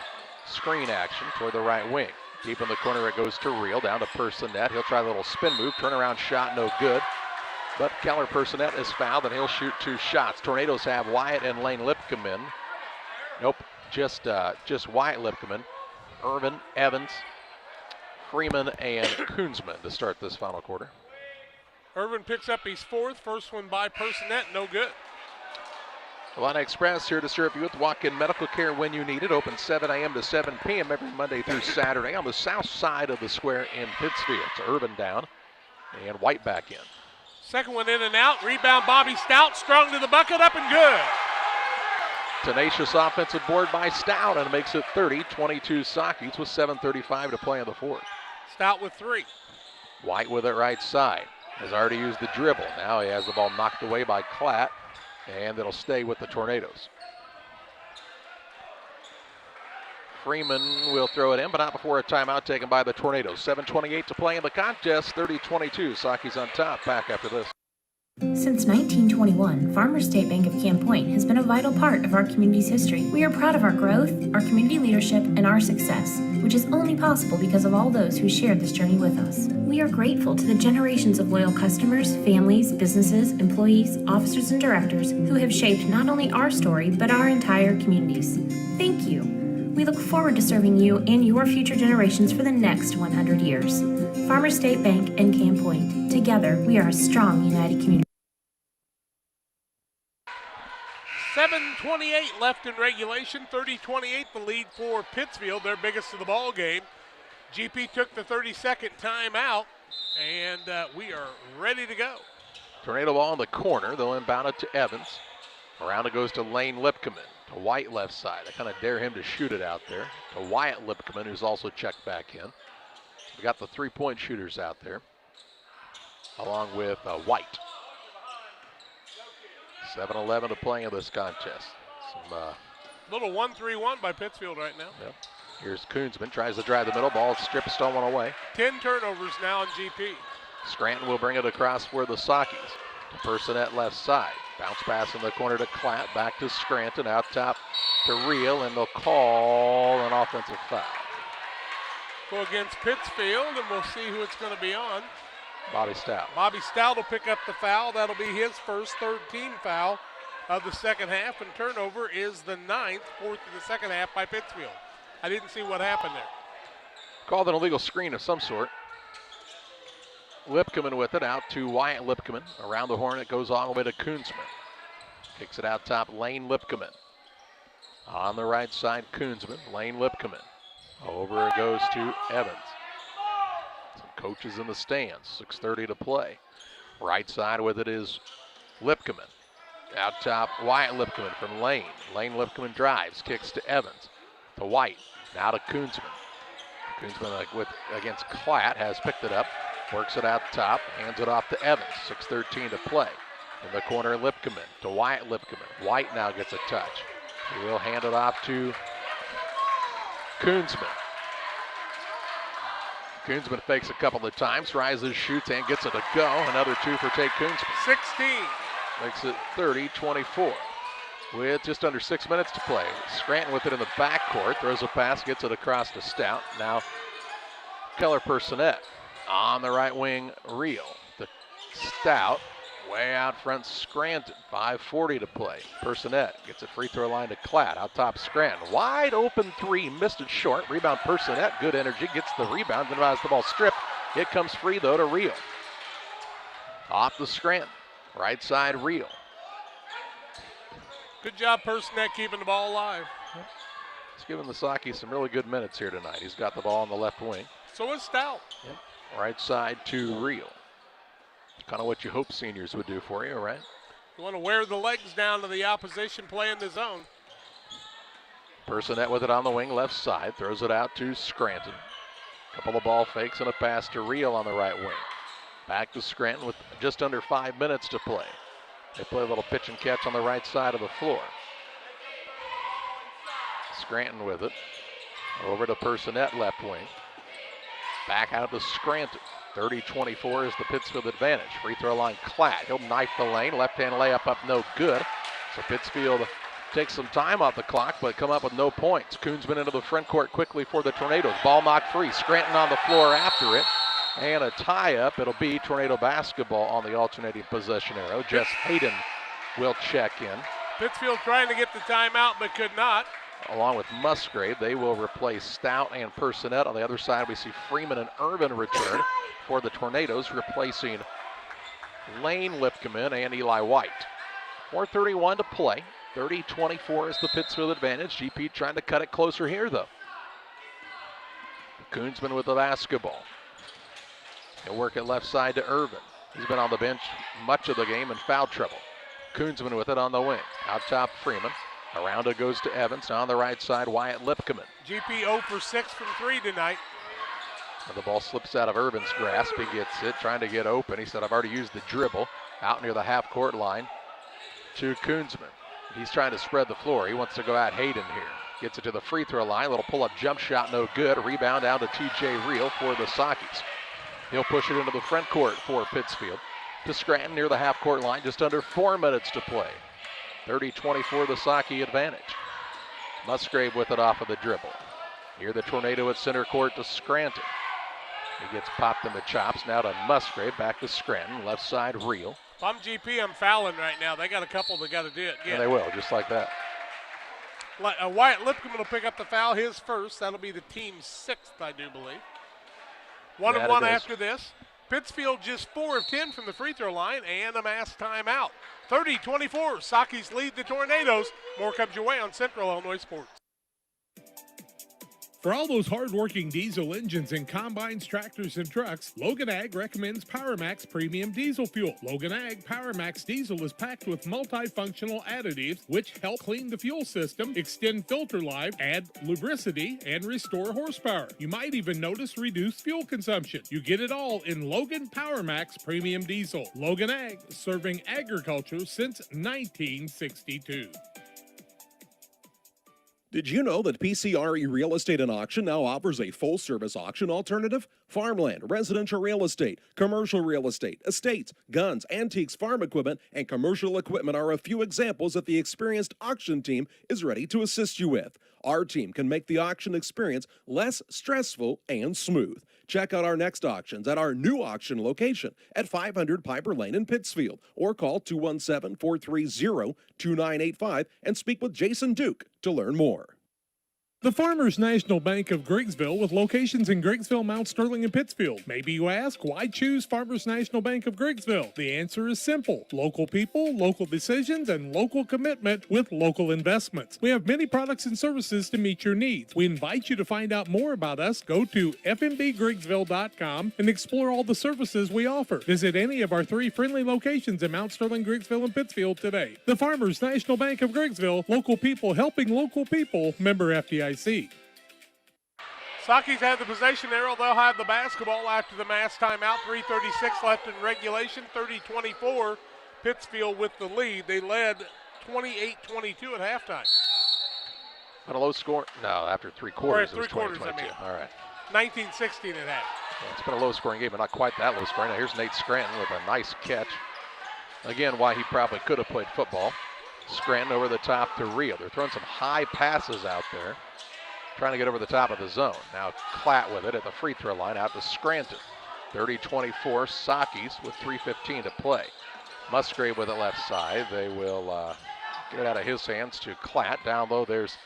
screen action toward the right wing. Deep in the corner it goes to Reel, down to Personette. He'll try a little spin move, turnaround shot, no good. But Keller Personette is fouled and he'll shoot 2 shots. Tornadoes have Wyatt and Lane Lipkeman. Nope, just Wyatt Lipkeman. Irvin, Evans, Freeman, and Koonsman to start this final quarter. Irvin picks up his 4th, first one by Personette, no good. Atlanta Express here to serve you with walk-in medical care when you need it. Open 7 a.m. to 7 p.m. every Monday through Saturday on the south side of the square in Pittsfield. So Irvin down and White back in. Second one in and out. Rebound Bobby Stout, strung to the bucket, up and good. Tenacious offensive board by Stout, and it makes it 30-22 Sockies with 7:35 to play in the fourth. Stout with 3. White with it right side. Has already used the dribble. Now he has the ball knocked away by Klatt, and it'll stay with the Tornadoes. Freeman will throw it in, but not before a timeout taken by the Tornadoes. 7:28 to play in the contest, 30-22. Sockies on top. Back after this. Since 1921, Farmers State Bank of Camp Point has been a vital part of our community's history. We are proud of our growth, our community leadership, and our success, which is only possible because of all those who shared this journey with us. We are grateful to the generations of loyal customers, families, businesses, employees, officers, and directors who have shaped not only our story, but our entire communities. Thank you. We look forward to serving you and your future generations for the next 100 years. Farmers State Bank and Camp Point. Together, we are a strong, united community. 7:28 left in regulation. 30-28 the lead for Pittsfield, their biggest of the ball game. GP took the 32nd timeout, and we are ready to go. Tornado ball in the corner. They'll inbound it to Evans. Around it goes to Lane Lipkeman. To White left side. I kind of dare him to shoot it out there. To Wyatt Lipkeman, who's also checked back in. We got the three-point shooters out there, along with White. 7:11 to play in this contest. Some little 1-3-1 by Pittsfield right now. Yep. Here's Koonsman, tries to drive the middle. Ball stripped, stolen away. 10 turnovers now on GP. Scranton will bring it across for the Sockies. To Personette left side. Bounce pass in the corner to Klatt. Back to Scranton. Out top to Reel, and they'll call an offensive foul. Go against Pittsfield, and we'll see who it's going to be on. Bobby Stout. Bobby Stout will pick up the foul. That'll be his first third-team foul of the second half, and turnover is the 9th, fourth of the second half by Pittsfield. I didn't see what happened there. Called an illegal screen of some sort. Lipkeman with it out to Wyatt Lipkeman. Around the horn, it goes all the way to Koonsman. Kicks it out top, Lane Lipkeman. On the right side, Koonsman, Lane Lipkeman. Over it goes to Evans. Some coaches in the stands, 6:30 to play. Right side with it is Lipkeman. Out top, Wyatt Lipkeman from Lane. Lane Lipkeman drives, kicks to Evans. To White, now to Koonsman. Koonsman against Klatt has picked it up. Works it out top, hands it off to Evans. 6:13 to play. In the corner, Lipkeman to Wyatt Lipkeman. White now gets a touch. He will hand it off to Koonsman. Koonsman fakes a couple of times, rises, shoots, and gets it to go. Another two for Tate Koonsman. 16. Makes it 30-24. With just under 6 minutes to play. Scranton with it in the backcourt. Throws a pass, gets it across to Stout. Now Keller Personette. On the right wing, Reel. The Stout, way out front, Scranton. 5:40 to play. Personette gets a free throw line to Klatt. Out top, Scranton. Wide open three, missed it short. Rebound, Personette. Good energy, gets the rebound, then has the ball stripped. It comes free, though, to Reel. Off the Scranton. Right side, Reel. Good job, Personette, keeping the ball alive. He's giving the Sockies some really good minutes here tonight. He's got the ball on the left wing. So is Stout. Yep. Right side to Reel. Kind of what you hope seniors would do for you, right? You want to wear the legs down to the opposition playing the zone. Personette with it on the wing, left side. Throws it out to Scranton. Couple of ball fakes and a pass to Reel on the right wing. Back to Scranton with just under 5 minutes to play. They play a little pitch and catch on the right side of the floor. Scranton with it. Over to Personette, left wing. Back out to Scranton. 30-24 is the Pittsfield advantage. Free throw line, Klatt. He'll knife the lane. Left-hand layup up, no good. So Pittsfield takes some time off the clock, but come up with no points. Koonsman into the front court quickly for the Tornadoes. Ball knocked free. Scranton on the floor after it. And a tie-up. It'll be Tornado basketball on the alternating possession arrow. Jess Hayden will check in. Pittsfield trying to get the timeout, but could not. Along with Musgrave, they will replace Stout and Personette. On the other side, we see Freeman and Irvin return for the Tornadoes, replacing Lane Lipkeman and Eli White. 4:31 to play. 30-24 is the Pittsfield advantage. GP trying to cut it closer here, though. Koonsman with the basketball. He'll work it left side to Irvin. He's been on the bench much of the game in foul trouble. Koonsman with it on the wing. Out top, Freeman. Around it goes to Evans. Now on the right side, Wyatt Lipkeman. GP 0 for 6 from 3 tonight. And the ball slips out of Urban's grasp. He gets it, trying to get open. He said, I've already used the dribble. Out near the half-court line to Koonsman. He's trying to spread the floor. He wants to go at Hayden here. Gets it to the free throw line. Little pull-up jump shot, no good. Rebound down to T.J. Reel for the Sockies. He'll push it into the front court for Pittsfield. To Scranton near the half-court line. Just under 4 minutes to play. 30-24 the Socky advantage. Musgrave with it off of the dribble. Here the Tornado at center court to Scranton. He gets popped in the chops. Now to Musgrave. Back to Scranton. Left side Reel. If I'm GP, I'm fouling right now. They got a couple that got to do it. And they will, just like that. Wyatt Lipkeman will pick up the foul, his first. That'll be the team's 6th, I do believe. 1 and 1 after this. Pittsfield just 4 of 10 from the free throw line and a mass timeout. 30-24, Sockies lead the Tornadoes. More comes your way on Central Illinois Sports. For all those hard-working diesel engines and combines, tractors, and trucks, Logan Ag recommends PowerMax Premium Diesel Fuel. Logan Ag PowerMax Diesel is packed with multifunctional additives which help clean the fuel system, extend filter life, add lubricity, and restore horsepower. You might even notice reduced fuel consumption. You get it all in Logan PowerMax Premium Diesel. Logan Ag, serving agriculture since 1962. Did you know that PCRE Real Estate and Auction now offers a full-service auction alternative? Farmland, residential real estate, commercial real estate, estates, guns, antiques, farm equipment, and commercial equipment are a few examples that the experienced auction team is ready to assist you with. Our team can make the auction experience less stressful and smooth. Check out our next auctions at our new auction location at 500 Piper Lane in Pittsfield, or call 217-430-2985 and speak with Jason Duke to learn more. The Farmers National Bank of Griggsville, with locations in Griggsville, Mount Sterling, and Pittsfield. Maybe you ask, why choose Farmers National Bank of Griggsville? The answer is simple. Local people, local decisions, and local commitment with local investments. We have many products and services to meet your needs. We invite you to find out more about us. Go to fmbgriggsville.com and explore all the services we offer. Visit any of our 3 friendly locations in Mount Sterling, Griggsville, and Pittsfield today. The Farmers National Bank of Griggsville, local people helping local people, member FDIC. Sockies have the possession arrow. They'll have the basketball after the mass timeout. 3:36 left in regulation. 30-24. Pittsfield with the lead. They led 28-22 at halftime. On a low score? No, after 3 quarters. Or at 3 quarters, I mean. All right. 19-16 at half. Well, it's been a low-scoring game, but not quite that low-scoring. Now here's Nate Scranton with a nice catch. Again, why he probably could have played football. Scranton over the top to Reel. They're throwing some high passes out there, trying to get over the top of the zone. Now Klatt with it at the free throw line out to Scranton. 30-24, Sockies with 3:15 to play. Musgrave with it left side. They will get it out of his hands to Klatt. Down low, there's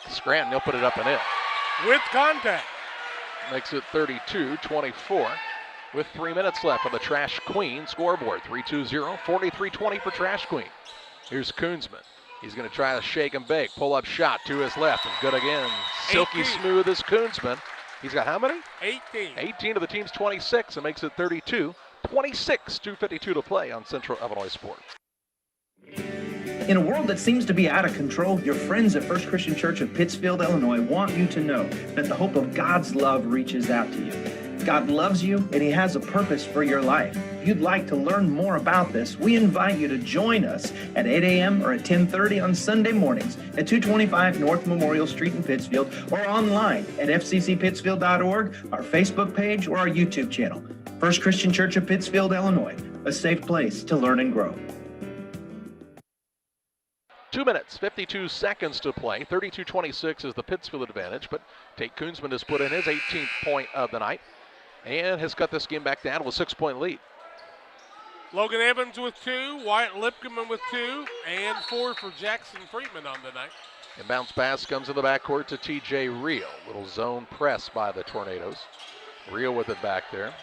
Scranton. He'll put it up and in. With contact. Makes it 32-24 with 3 minutes left on the Trash Queen scoreboard. 3-2-0, 43-20 for Trash Queen. Here's Koonsman. He's going to try to shake and bake. Pull-up shot to his left and good again. Silky 18. Smooth as Koonsman. He's got how many? 18. 18 to the team's 26 and makes it 32-26. 2:52 to play on Central Illinois Sports. In a world that seems to be out of control, your friends at First Christian Church of Pittsfield, Illinois want you to know that the hope of God's love reaches out to you. God loves you, and He has a purpose for your life. If you'd like to learn more about this, we invite you to join us at 8 a.m. or at 10:30 on Sunday mornings at 225 North Memorial Street in Pittsfield, or online at fccpittsfield.org, our Facebook page, or our YouTube channel. First Christian Church of Pittsfield, Illinois, a safe place to learn and grow. 2 minutes, 52 seconds to play. 32-26 is the Pittsfield advantage, but Tate Koonsman has put in his 18th point of the night and has cut this game back down to a 6-point lead. Logan Evans with 2, Wyatt Lipkeman with 2, and 4 for Jackson Freeman on the night. And bounce pass comes in the backcourt to T.J. Reel. Little zone press by the Tornadoes. Reel with it back there.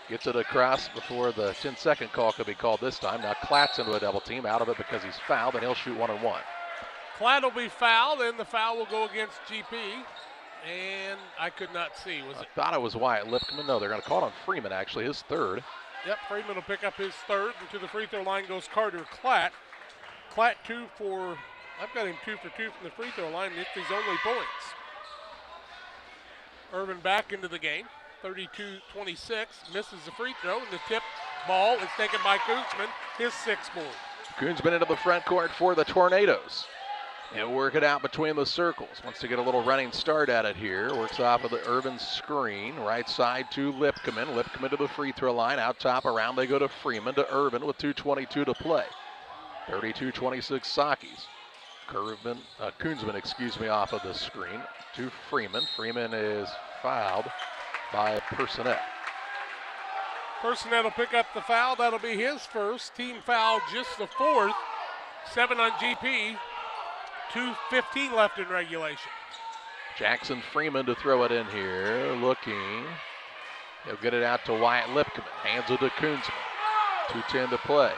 Gets it across before the 10-second call could be called this time. Now Klatt's into a double team, out of it because he's fouled, and he'll shoot 1-and-1. Klatt will be fouled, and the foul will go against GP. And I could not see. I thought it was Wyatt Lipkeman. No, they're going to call it on Freeman, actually, his third. Yep, Freeman will pick up his third, and to the free throw line goes Carter Klatt. Klatt 2 for I've got him 2 for 2 from the free throw line, and it's his only points. Irvin back into the game, 32-26, misses the free throw, and the tip ball is taken by Koonsman, his 6th board. Koonsman into the front court for the Tornadoes. He'll work it out between the circles. Wants to get a little running start at it here. Works off of the Irvin screen. Right side to Lipkeman. Lipkeman to the free throw line. Out top, around they go to Freeman to Irvin with 2:22 to play. 32-26 Sakis. Koonsman, off of the screen to Freeman. Freeman is fouled by Personette. Personette will pick up the foul. That'll be his first. Team foul, just the 4th. 7 on GP. 2:15 left in regulation. Jackson Freeman to throw it in here. Looking. He'll get it out to Wyatt Lipkeman. Hands it to Koonsman. 2:10 to play.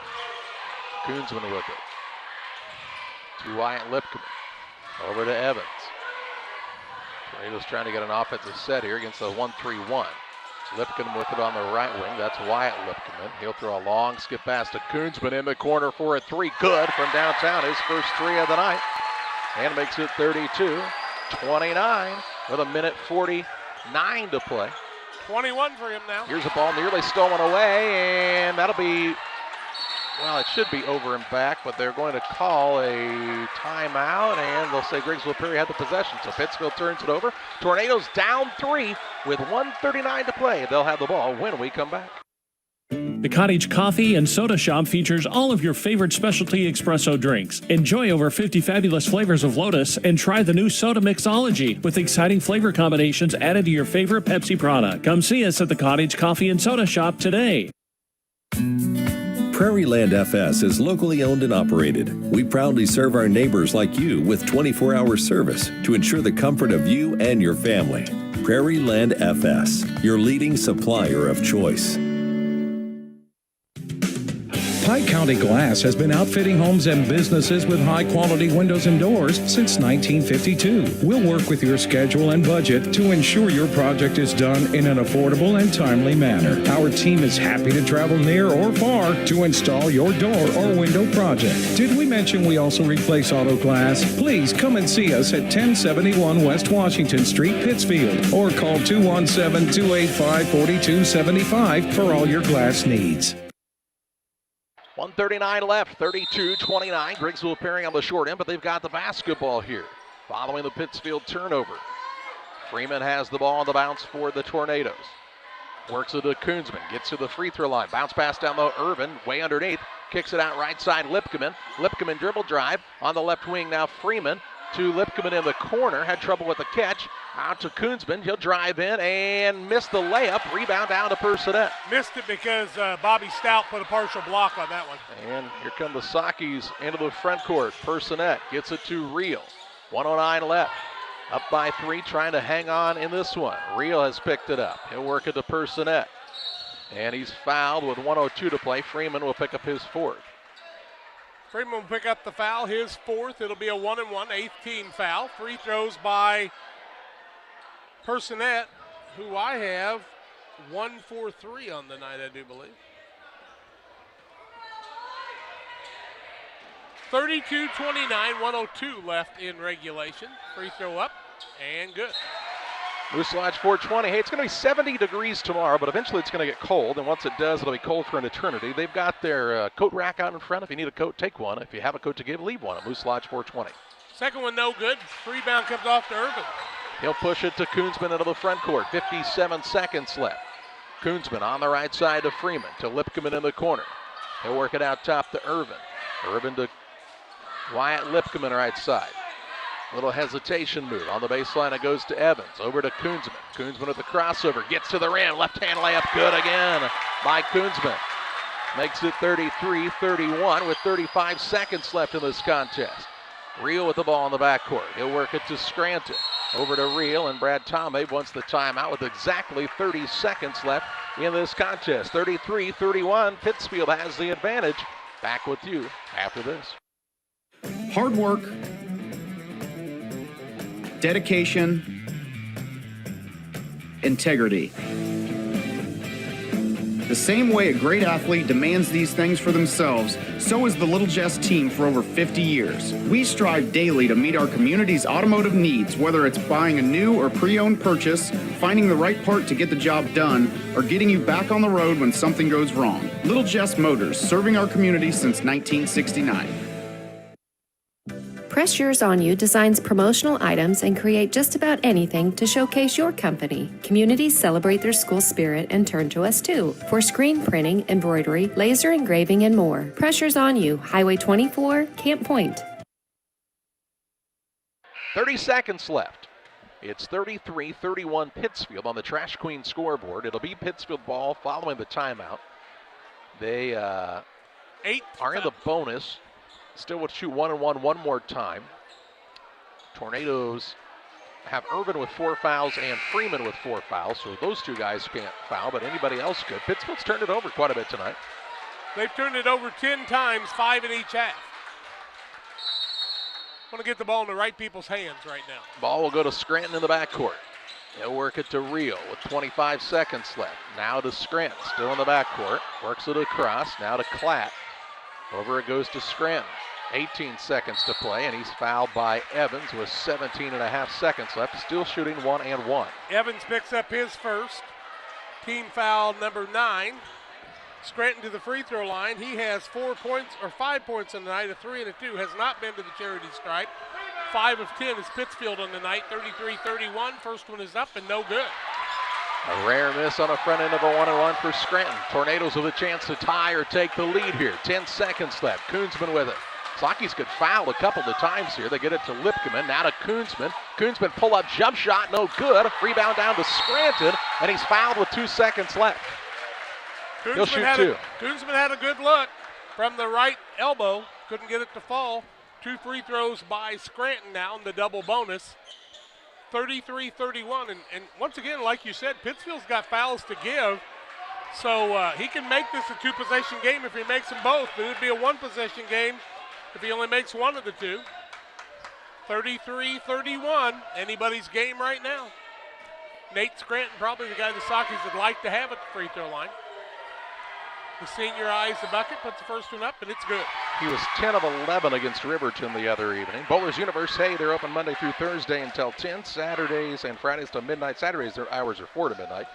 Koonsman with it. To Wyatt Lipkeman. Over to Evans. Tornadoes trying to get an offensive set here against the 1-3-1. Lipkeman with it on the right wing. That's Wyatt Lipkeman. He'll throw a long skip pass to Koonsman in the corner for a 3. Good from downtown. His first 3 of the night. And makes it 32-29 with 1:49 to play. 21 for him now. Here's a ball nearly stolen away, and that'll be, well, it should be over and back, but they're going to call a timeout, and they'll say Griggsville Perry had the possession. So Pittsfield turns it over. Tornadoes down 3 with 1:39 to play. They'll have the ball when we come back. The Cottage Coffee and Soda Shop features all of your favorite specialty espresso drinks. Enjoy over 50 fabulous flavors of Lotus and try the new Soda Mixology with exciting flavor combinations added to your favorite Pepsi product. Come see us at the Cottage Coffee and Soda Shop today. Prairie Land FS is locally owned and operated. We proudly serve our neighbors like you with 24-hour service to ensure the comfort of you and your family. Prairie Land FS, your leading supplier of choice. Pike County Glass has been outfitting homes and businesses with high-quality windows and doors since 1952. We'll work with your schedule and budget to ensure your project is done in an affordable and timely manner. Our team is happy to travel near or far to install your door or window project. Did we mention we also replace auto glass? Please come and see us at 1071 West Washington Street, Pittsfield, or call 217-285-4275 for all your glass needs. 1:39 left, 32-29. Griggsville appearing on the short end, but they've got the basketball here. Following the Pittsfield turnover. Freeman has the ball on the bounce for the Tornadoes. Works it to Koonsman, gets to the free throw line. Bounce pass down low, Irvin, way underneath. Kicks it out right side, Lipkeman. Lipkeman dribble drive on the left wing now, Freeman. To Lipkeman in the corner, had trouble with the catch. Out to Koonsman, he'll drive in and miss the layup. Rebound down to Personette. Missed it because Bobby Stout put a partial block on that one. And here come the Sakis into the front court. Personette gets it to Reel. 1:09 left. Up by 3, trying to hang on in this one. Reel has picked it up. He'll work it to Personette. And he's fouled with 1:02 to play. Freeman will pick up his 4th. Freeman will pick up the foul, his 4th. It'll be a 1-and-1, 8th team foul. Free throws by Personette, who I have 1 for 3 on the night, I do believe. 32-29, 1:02 left in regulation. Free throw up and good. Moose Lodge 420. Hey, it's going to be 70 degrees tomorrow, but eventually it's going to get cold. And once it does, it'll be cold for an eternity. They've got their coat rack out in front. If you need a coat, take one. If you have a coat to give, leave one at Moose Lodge 420. Second one, no good. Rebound comes off to Irvin. He'll push it to Koonsman into the front court. 57 seconds left. Koonsman on the right side to Freeman, to Lipkeman in the corner. He'll work it out top to Irvin. Irvin to Wyatt Lipkeman right side. Little hesitation move. On the baseline, it goes to Evans. Over to Koonsman. Koonsman with the crossover. Gets to the rim. Left-hand layup good again by Koonsman. Makes it 33-31 with 35 seconds left in this contest. Reel with the ball in the backcourt. He'll work it to Scranton. Over to Reel, and Brad Tomei wants the timeout with exactly 30 seconds left in this contest. 33-31. Pittsfield has the advantage. Back with you after this. Hard work, dedication, integrity. The same way a great athlete demands these things for themselves, so is the Little Jess team for over 50 years. We strive daily to meet our community's automotive needs, whether it's buying a new or pre-owned purchase, finding the right part to get the job done, or getting you back on the road when something goes wrong. Little Jess Motors, serving our community since 1969. Press Yours On You designs promotional items and create just about anything to showcase your company. Communities celebrate their school spirit and turn to us too for screen printing, embroidery, laser engraving, and more. Press Yours On You, Highway 24, Camp Point. 30 seconds left. It's 33-31 Pittsfield on the Trash Queen scoreboard. It'll be Pittsfield ball following the timeout. They are in the bonus. Still would shoot 1-and-1 one more time. Tornadoes have Irvin with 4 fouls and Freeman with 4 fouls, so those two guys can't foul, but anybody else could. Pittsfield's turned it over quite a bit tonight. They've turned it over 10 times, 5 in each half. Want to get the ball in the right people's hands right now. Ball will go to Scranton in the backcourt. They'll work it to Rio with 25 seconds left. Now to Scranton, still in the backcourt. Works it across, now to Klatt. Over it goes to Scranton. 18 seconds to play, and he's fouled by Evans with 17.5 seconds left. Still shooting 1-and-1. Evans picks up his first. Team foul number 9. Scranton to the free throw line. He has 5 points on the night, a 3 and a 2. Has not been to the charity stripe. 5 of 10 is Pittsfield on the night, 33-31. First one is up and no good. A rare miss on the front end of a 1-and-1 for Scranton. Tornadoes with a chance to tie or take the lead here. 10 seconds left. Koonsman with it. Sakis could foul a couple of times here. They get it to Lipkeman. Now to Koonsman. Koonsman pull-up jump shot, no good. Rebound down to Scranton, and he's fouled with 2 seconds left. He'll shoot 2. Koonsman had a good look from the right elbow. Couldn't get it to fall. 2 free throws by Scranton now in the double bonus. 33-31, and once again, like you said, Pittsfield's got fouls to give, so he can make this a 2-possession game if he makes them both, but it would be a 1-possession game if he only makes one of the 2. 33-31, anybody's game right now. Nate Scranton, probably the guy the Sockers would like to have at the free throw line. The senior eyes the bucket, puts the first one up, and it's good. He was 10 of 11 against Riverton the other evening. Bowlers Universe, hey, they're open Monday through Thursday until 10, Saturdays and Fridays till midnight. Saturdays, their hours are 4 to midnight.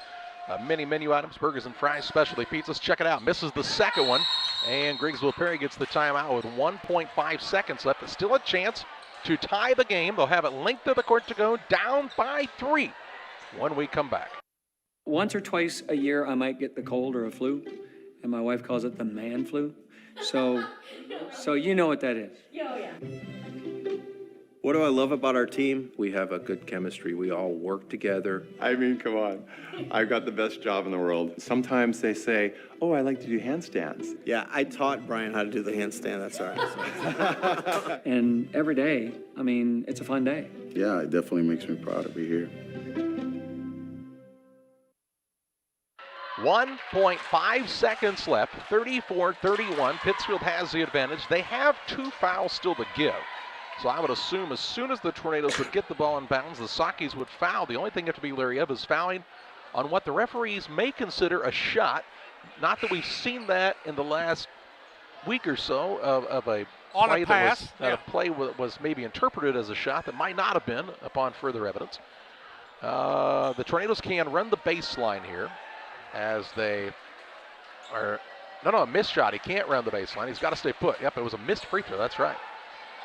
Many menu items, burgers and fries, specialty pizzas. Check it out. Misses the second one, and Griggsville Perry gets the timeout with 1.5 seconds left. It's still a chance to tie the game. They'll have it linked to the court to go, down by 3 when we come back. Once or twice a year, I might get the cold or a flu, and my wife calls it the man flu. So you know what that is. Oh, yeah. What do I love about our team? We have a good chemistry. We all work together. I mean, come on. I've got the best job in the world. Sometimes they say, oh, I like to do handstands. Yeah, I taught Brian how to do the handstand. That's all right. And every day, I mean, it's a fun day. Yeah, it definitely makes me proud to be here. 1.5 seconds left, 34-31. Pittsfield has the advantage. They have 2 fouls still to give. So I would assume as soon as the Tornadoes would get the ball in bounds, the Sakis would foul. The only thing you have to be leery of is fouling on what the referees may consider a shot. Not that we've seen that in the last week or so of a on play a pass. that was maybe interpreted as a shot that might not have been upon further evidence. The Tornadoes can run the baseline here as they are, a missed shot. He can't run the baseline. He's got to stay put. Yep, it was a missed free throw. That's right.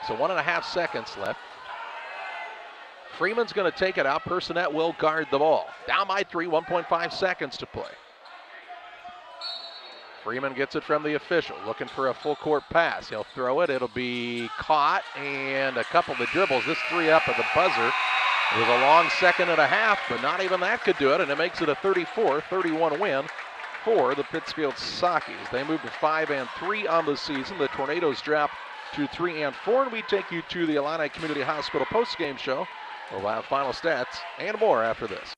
So 1.5 seconds left. Freeman's going to take it out. Personette will guard the ball. Down by 3, 1.5 seconds to play. Freeman gets it from the official, looking for a full court pass. He'll throw it. It'll be caught, and a couple of dribbles. This 3 up at the buzzer. It was a long 2.5, but not even that could do it, and it makes it a 34-31 win for the Pittsfield Sockers. They move to 5-3 on the season. The Tornadoes drop to 3-4, and we take you to the Illini Community Hospital postgame show. We'll have final stats and more after this.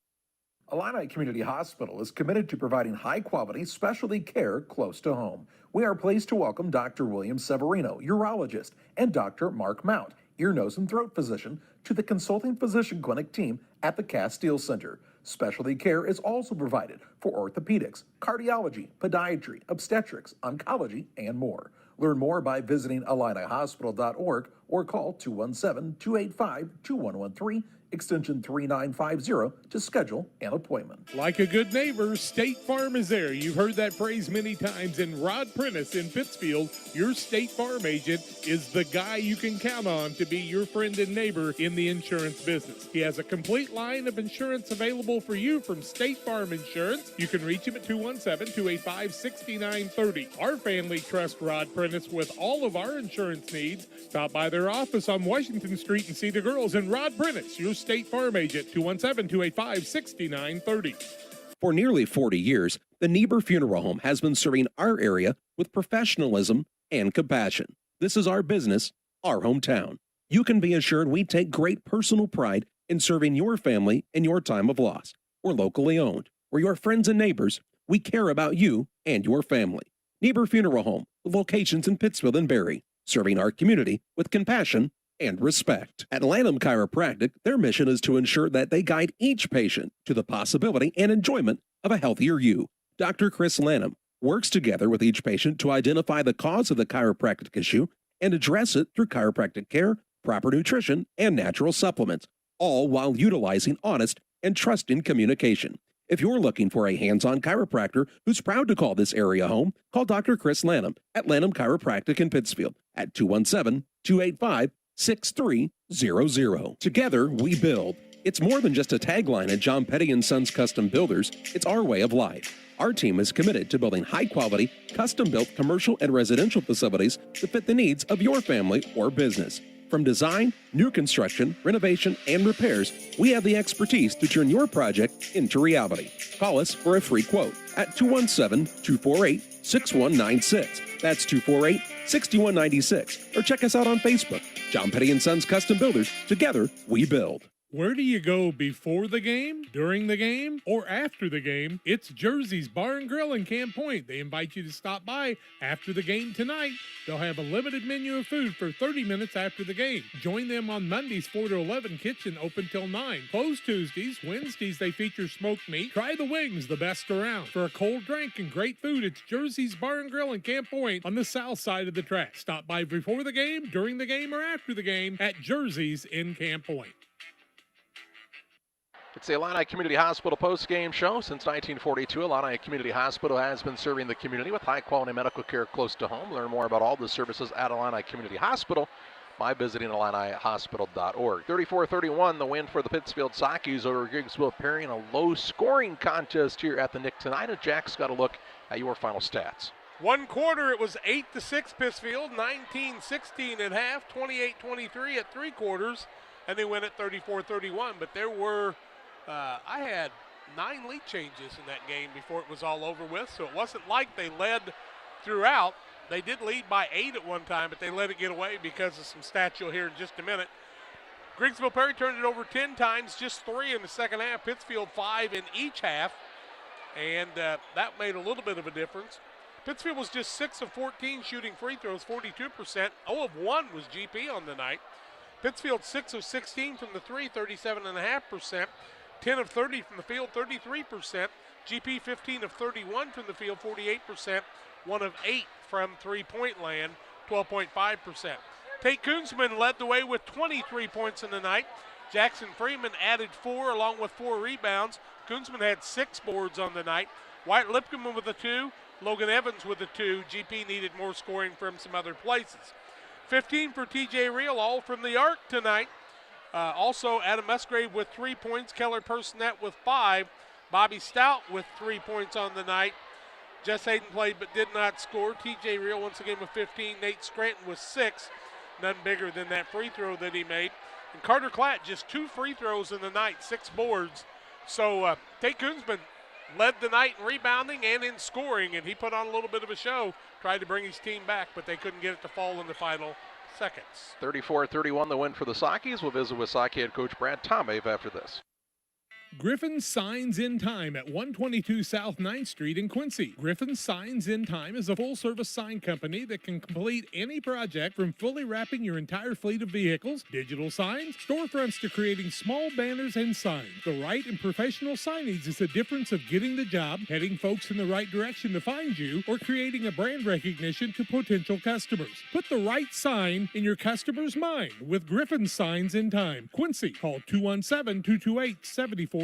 Illini Community Hospital is committed to providing high-quality specialty care close to home. We are pleased to welcome Dr. William Severino, urologist, and Dr. Mark Mount, ear, nose, and throat physician, to the consulting physician clinic team at the Castile Center. Specialty care is also provided for orthopedics, cardiology, podiatry, obstetrics, oncology, and more. Learn more by visiting IlliniHospital.org or call 217-285-2113, extension 3950 to schedule an appointment. Like a good neighbor, State Farm is there. You've heard that phrase many times. And Rod Prentice in Pittsfield, your State Farm agent, is the guy you can count on to be your friend and neighbor in the insurance business. He has a complete line of insurance available for you from State Farm Insurance. You can reach him at 217-285-6930. Our family trusts Rod Prentice with all of our insurance needs. Stop by their office on Washington Street and see the girls. And Rod Prentice, your State Farm agent, 217-285-6930. For nearly 40 years, the Niebuhr Funeral Home has been serving our area with professionalism and compassion. This is our business, our hometown. You can be assured we take great personal pride in serving your family in your time of loss. We're locally owned. We're your friends and neighbors. We care about you and your family. Niebuhr Funeral Home, with locations in Pittsfield and Barry, serving our community with compassion and respect. At Lanham Chiropractic, their mission is to ensure that they guide each patient to the possibility and enjoyment of a healthier you. Dr. Chris Lanham works together with each patient to identify the cause of the chiropractic issue and address it through chiropractic care, proper nutrition, and natural supplements, all while utilizing honest and trusting communication. If you're looking for a hands-on chiropractor who's proud to call this area home, call Dr. Chris Lanham at Lanham Chiropractic in Pittsfield at 217-285-6300. Together, we build. It's more than just a tagline at John Petty & Sons Custom Builders. It's our way of life. Our team is committed to building high-quality, custom-built commercial and residential facilities to fit the needs of your family or business. From design, new construction, renovation, and repairs, we have the expertise to turn your project into reality. Call us for a free quote at 217-248-6196. That's 248-6196. Or check us out on Facebook. John Petty & Sons Custom Builders. Together, we build. Where do you go before the game, during the game, or after the game? It's Jersey's Bar and Grill in Camp Point. They invite you to stop by after the game tonight. They'll have a limited menu of food for 30 minutes after the game. Join them on Mondays 4 to 11, kitchen open till 9. Closed Tuesdays. Wednesdays they feature smoked meat. Try the wings, the best around. For a cold drink and great food, it's Jersey's Bar and Grill in Camp Point on the south side of the track. Stop by before the game, during the game, or after the game at Jersey's in Camp Point. It's the Illini Community Hospital post-game show. Since 1942, Illini Community Hospital has been serving the community with high-quality medical care close to home. Learn more about all the services at Illini Community Hospital by visiting IlliniHospital.org. 34-31, the win for the Pittsfield Sockies over Griggsville Perry in a low-scoring contest here at the Nick tonight. And Jack's got a look at your final stats. One quarter, it was 8-6 Pittsfield, 19-16 at half, 28-23 at three quarters, and they win at 34-31. But there were I had 9 lead changes in that game before it was all over with, so it wasn't like they led throughout. They did lead by 8 at one time, but they let it get away because of some stats you'll hear in just a minute. Griggsville Perry turned it over 10 times, just 3 in the second half. Pittsfield 5 in each half, and that made a little bit of a difference. Pittsfield was just 6 of 14 shooting free throws, 42%. 0 of 1 was GP on the night. Pittsfield 6 of 16 from the 3, 37.5%. 10 of 30 from the field, 33%. GP 15 of 31 from the field, 48%. 1 of 8 from three-point land, 12.5%. Tate Koonsman led the way with 23 points in the night. Jackson Freeman added 4 along with 4 rebounds. Koonsman had 6 boards on the night. Wyatt Lipkman with a 2. Logan Evans with a 2. GP needed more scoring from some other places. 15 for TJ Reel, all from the arc tonight. Also, Adam Musgrave with 3 points. Keller Personette with 5. Bobby Stout with 3 points on the night. Jess Hayden played but did not score. TJ Reel once again with 15. Nate Scranton with 6. None bigger than that free throw that he made. And Carter Klatt just 2 free throws in the night, 6 boards. So Tate Koonsman led the night in rebounding and in scoring, and he put on a little bit of a show, tried to bring his team back, but they couldn't get it to fall in the final seconds. 34-31, the win for the Sockies. We'll visit with Socky head coach Brad Tomave after this. Griffin Signs in Time at 122 South 9th Street in Quincy. Griffin Signs in Time is a full-service sign company that can complete any project from fully wrapping your entire fleet of vehicles, digital signs, storefronts to creating small banners and signs. The right and professional signage is the difference of getting the job, heading folks in the right direction to find you, or creating a brand recognition to potential customers. Put the right sign in your customer's mind with Griffin Signs in Time. Quincy, call 217-228-7470.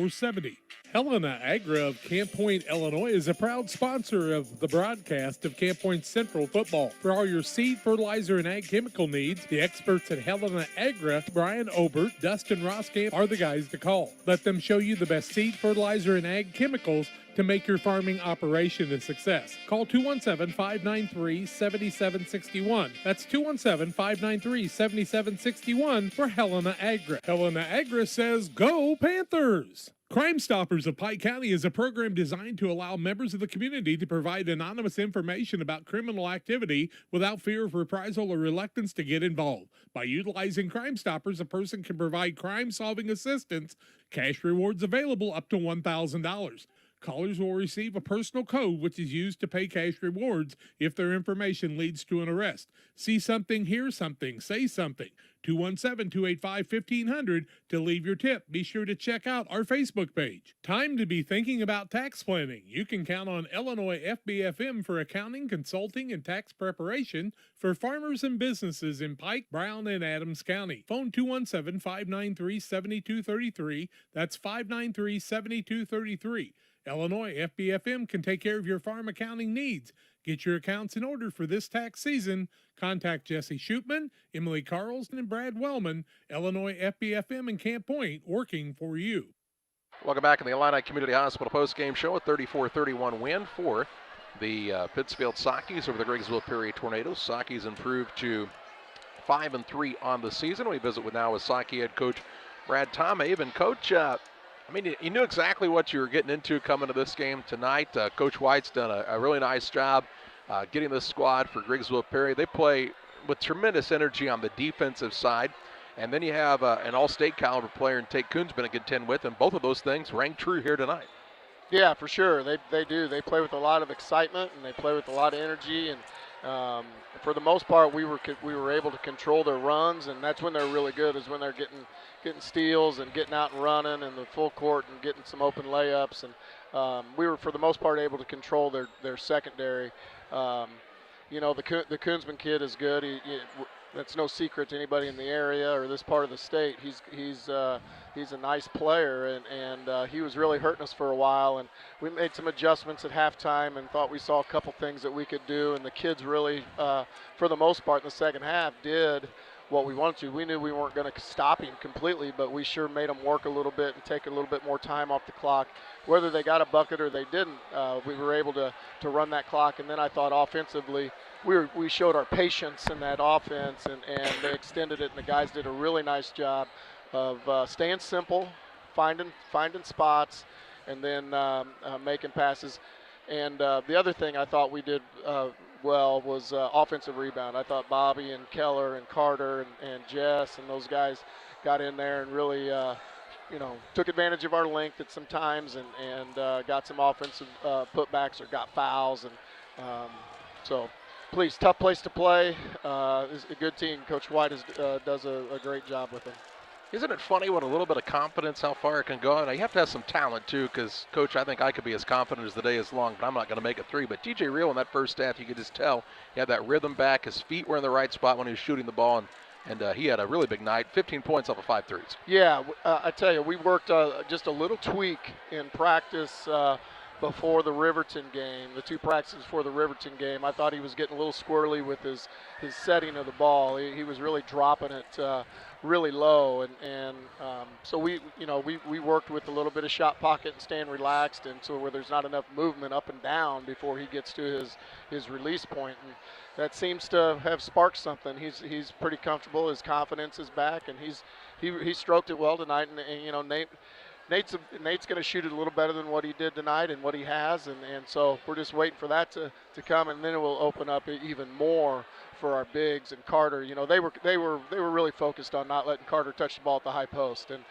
Helena Agra of Camp Point, Illinois is a proud sponsor of the broadcast of Camp Point Central football. For all your seed, fertilizer, and ag chemical needs, the experts at Helena Agra, Brian Obert, Dustin Roskamp, are the guys to call. Let them show you the best seed, fertilizer, and ag chemicals to make your farming operation a success. Call 217-593-7761. That's 217-593-7761 for Helena Agra. Helena Agra says, go Panthers! Crime Stoppers of Pike County is a program designed to allow members of the community to provide anonymous information about criminal activity without fear of reprisal or reluctance to get involved. By utilizing Crime Stoppers, a person can provide crime-solving assistance, cash rewards available up to $1,000. Callers will receive a personal code which is used to pay cash rewards if their information leads to an arrest. See something, hear something, say something. 217-285-1500 to leave your tip. Be sure to check out our Facebook page. Time to be thinking about tax planning. You can count on Illinois FBFM for accounting, consulting, and tax preparation for farmers and businesses in Pike, Brown, and Adams County. Phone 217-593-7233. That's 593-7233. Illinois FBFM can take care of your farm accounting needs. Get your accounts in order for this tax season. Contact Jesse Shootman, Emily Carlson, and Brad Wellman. Illinois FBFM in Camp Point, working for you. Welcome back in the Illini Community Hospital postgame show. A 34-31 win for the Pittsfield Sockies over the Griggsville Perry Tornadoes. Sockies improved to 5-3 on the season. We visit with Socky head coach Brad Tomave. And Coach, you knew exactly what you were getting into coming to this game tonight. Coach White's done a really nice job getting this squad for Griggsville Perry. They play with tremendous energy on the defensive side. And then you have an all-state caliber player in Tate Coon's been a contend with, and both of those things rang true here tonight. Yeah, for sure. They do. They play with a lot of excitement, and they play with a lot of energy. And for the most part, we were able to control their runs, and that's when they're really good, is when they're getting steals and getting out and running in the full court and getting some open layups. And we were, for the most part, able to control their secondary. The Koonsman kid is good. That's no secret to anybody in the area or this part of the state. He's a nice player, and he was really hurting us for a while. And we made some adjustments at halftime and thought we saw a couple things that we could do. And the kids really, for the most part, in the second half, did what we wanted to. We knew we weren't going to stop him completely, but we sure made them work a little bit and take a little bit more time off the clock. Whether they got a bucket or they didn't, we were able to run that clock. And then I thought offensively, we showed our patience in that offense, and they extended it, and the guys did a really nice job of staying simple, finding spots, and then making passes. And the other thing I thought we did well was offensive rebound. I thought Bobby and Keller and Carter and Jess and those guys got in there and really took advantage of our length at some times and got some offensive putbacks or got fouls. And tough place to play. It's a good team. Coach White does a great job with them. Isn't it funny what a little bit of confidence, how far it can go? And you have to have some talent, too, because, Coach, I think I could be as confident as the day is long, but I'm not going to make a three. But TJ Real in that first half, you could just tell he had that rhythm back. His feet were in the right spot when he was shooting the ball, and he had a really big night, 15 points off of 5 threes. Yeah, I tell you, we worked just a little tweak in practice before the Riverton game, the two practices before the Riverton game. I thought he was getting a little squirrely with his setting of the ball. He was really dropping it really low, and so we worked with a little bit of shot pocket and staying relaxed, and so where there's not enough movement up and down before he gets to his release point, and that seems to have sparked something. He's pretty comfortable. His confidence is back, and he stroked it well tonight, and Nate's going to shoot it a little better than what he did tonight and what he has, and so we're just waiting for that to come, and then it will open up even more for our bigs. And Carter, they were really focused on not letting Carter touch the ball at the high post, and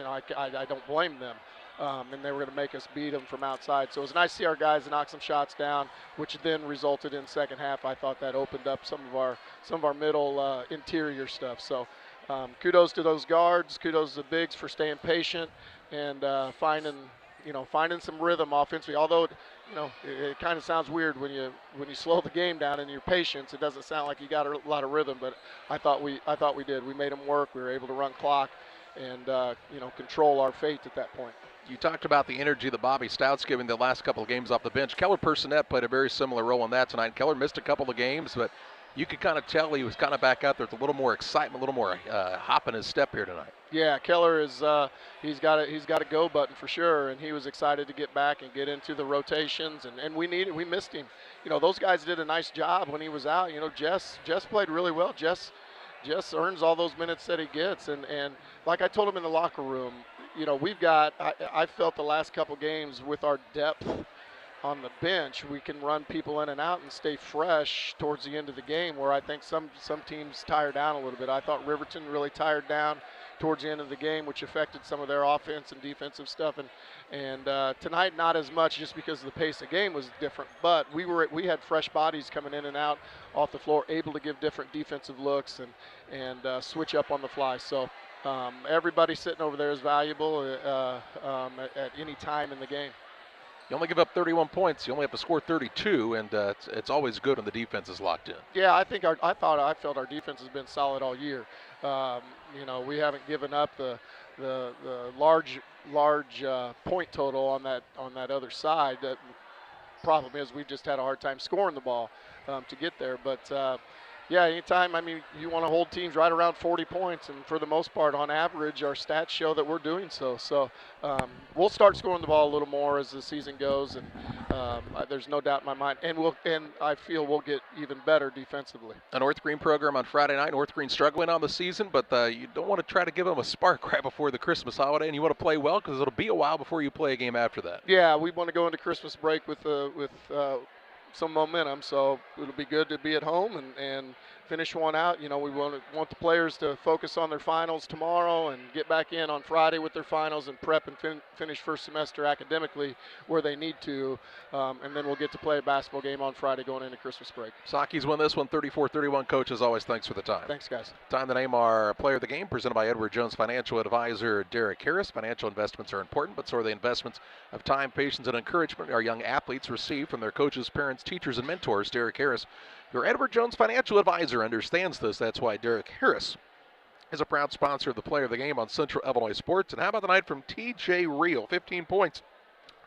I don't blame them. and they were going to make us beat them from outside. So it was nice to see our guys knock some shots down, which then resulted in second half. I thought that opened up some of our middle interior stuff. So kudos to those guards, kudos to the bigs for staying patient and finding some rhythm offensively. Although it kind of sounds weird when you slow the game down and you're patient. It doesn't sound like you got a lot of rhythm, but I thought we did. We made them work. We were able to run clock and control our fate at that point. You talked about the energy that Bobby Stout's giving the last couple of games off the bench. Keller Personette played a very similar role in that tonight. Keller missed a couple of games, but you could kind of tell he was kind of back out there with a little more excitement, a little more hop in his step here tonight. Yeah, Keller is he's got a go button for sure, and he was excited to get back and get into the rotations, and we missed him. Those guys did a nice job when he was out. Jess played really well. Jess earns all those minutes that he gets, and like I told him in the locker room, we've got. I felt the last couple games with our depth on the bench, we can run people in and out and stay fresh towards the end of the game, where I think some teams tire down a little bit. I thought Riverton really tired down towards the end of the game, which affected some of their offense and defensive stuff. And tonight, not as much, just because the pace of the game was different. But we had fresh bodies coming in and out off the floor, able to give different defensive looks and switch up on the fly. So everybody sitting over there is valuable at any time in the game. You only give up 31 points. You only have to score 32, and it's always good when the defense is locked in. Yeah, I felt our defense has been solid all year. We haven't given up the large point total on that other side. The problem is we've just had a hard time scoring the ball to get there. But yeah, anytime, you want to hold teams right around 40 points, and for the most part, on average, our stats show that we're doing so. So we'll start scoring the ball a little more as the season goes, and there's no doubt in my mind. And I feel we'll get even better defensively. A North Green program on Friday night. North Green struggling on the season, but you don't want to try to give them a spark right before the Christmas holiday, and you want to play well because it'll be a while before you play a game after that. Yeah, we want to go into Christmas break with some momentum, so it'll be good to be at home and finish one out. We want the players to focus on their finals tomorrow and get back in on Friday with their finals and prep and finish first semester academically where they need to, and then we'll get to play a basketball game on Friday going into Christmas break. Sockies win this one 34-31. Coach, as always, thanks for the time. Thanks, guys. Time to name our player of the game, presented by Edward Jones Financial Advisor Derek Harris. Financial investments are important, but so are the investments of time, patience, and encouragement our young athletes receive from their coaches, parents, teachers, and mentors. Derek Harris, your Edward Jones Financial Advisor, understands this. That's why Derek Harris is a proud sponsor of the player of the game on Central Illinois Sports. And how about the night from TJ Reel? 15 points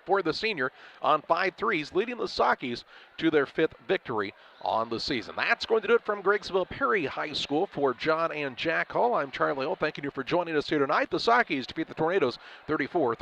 for the senior on 5 threes, leading the Sockies to their 5th victory on the season. That's going to do it from Griggsville Perry High School. For John and Jack Hall, I'm Charlie Hull. Thanking you for joining us here tonight. The Sockies defeat the Tornadoes 34-30.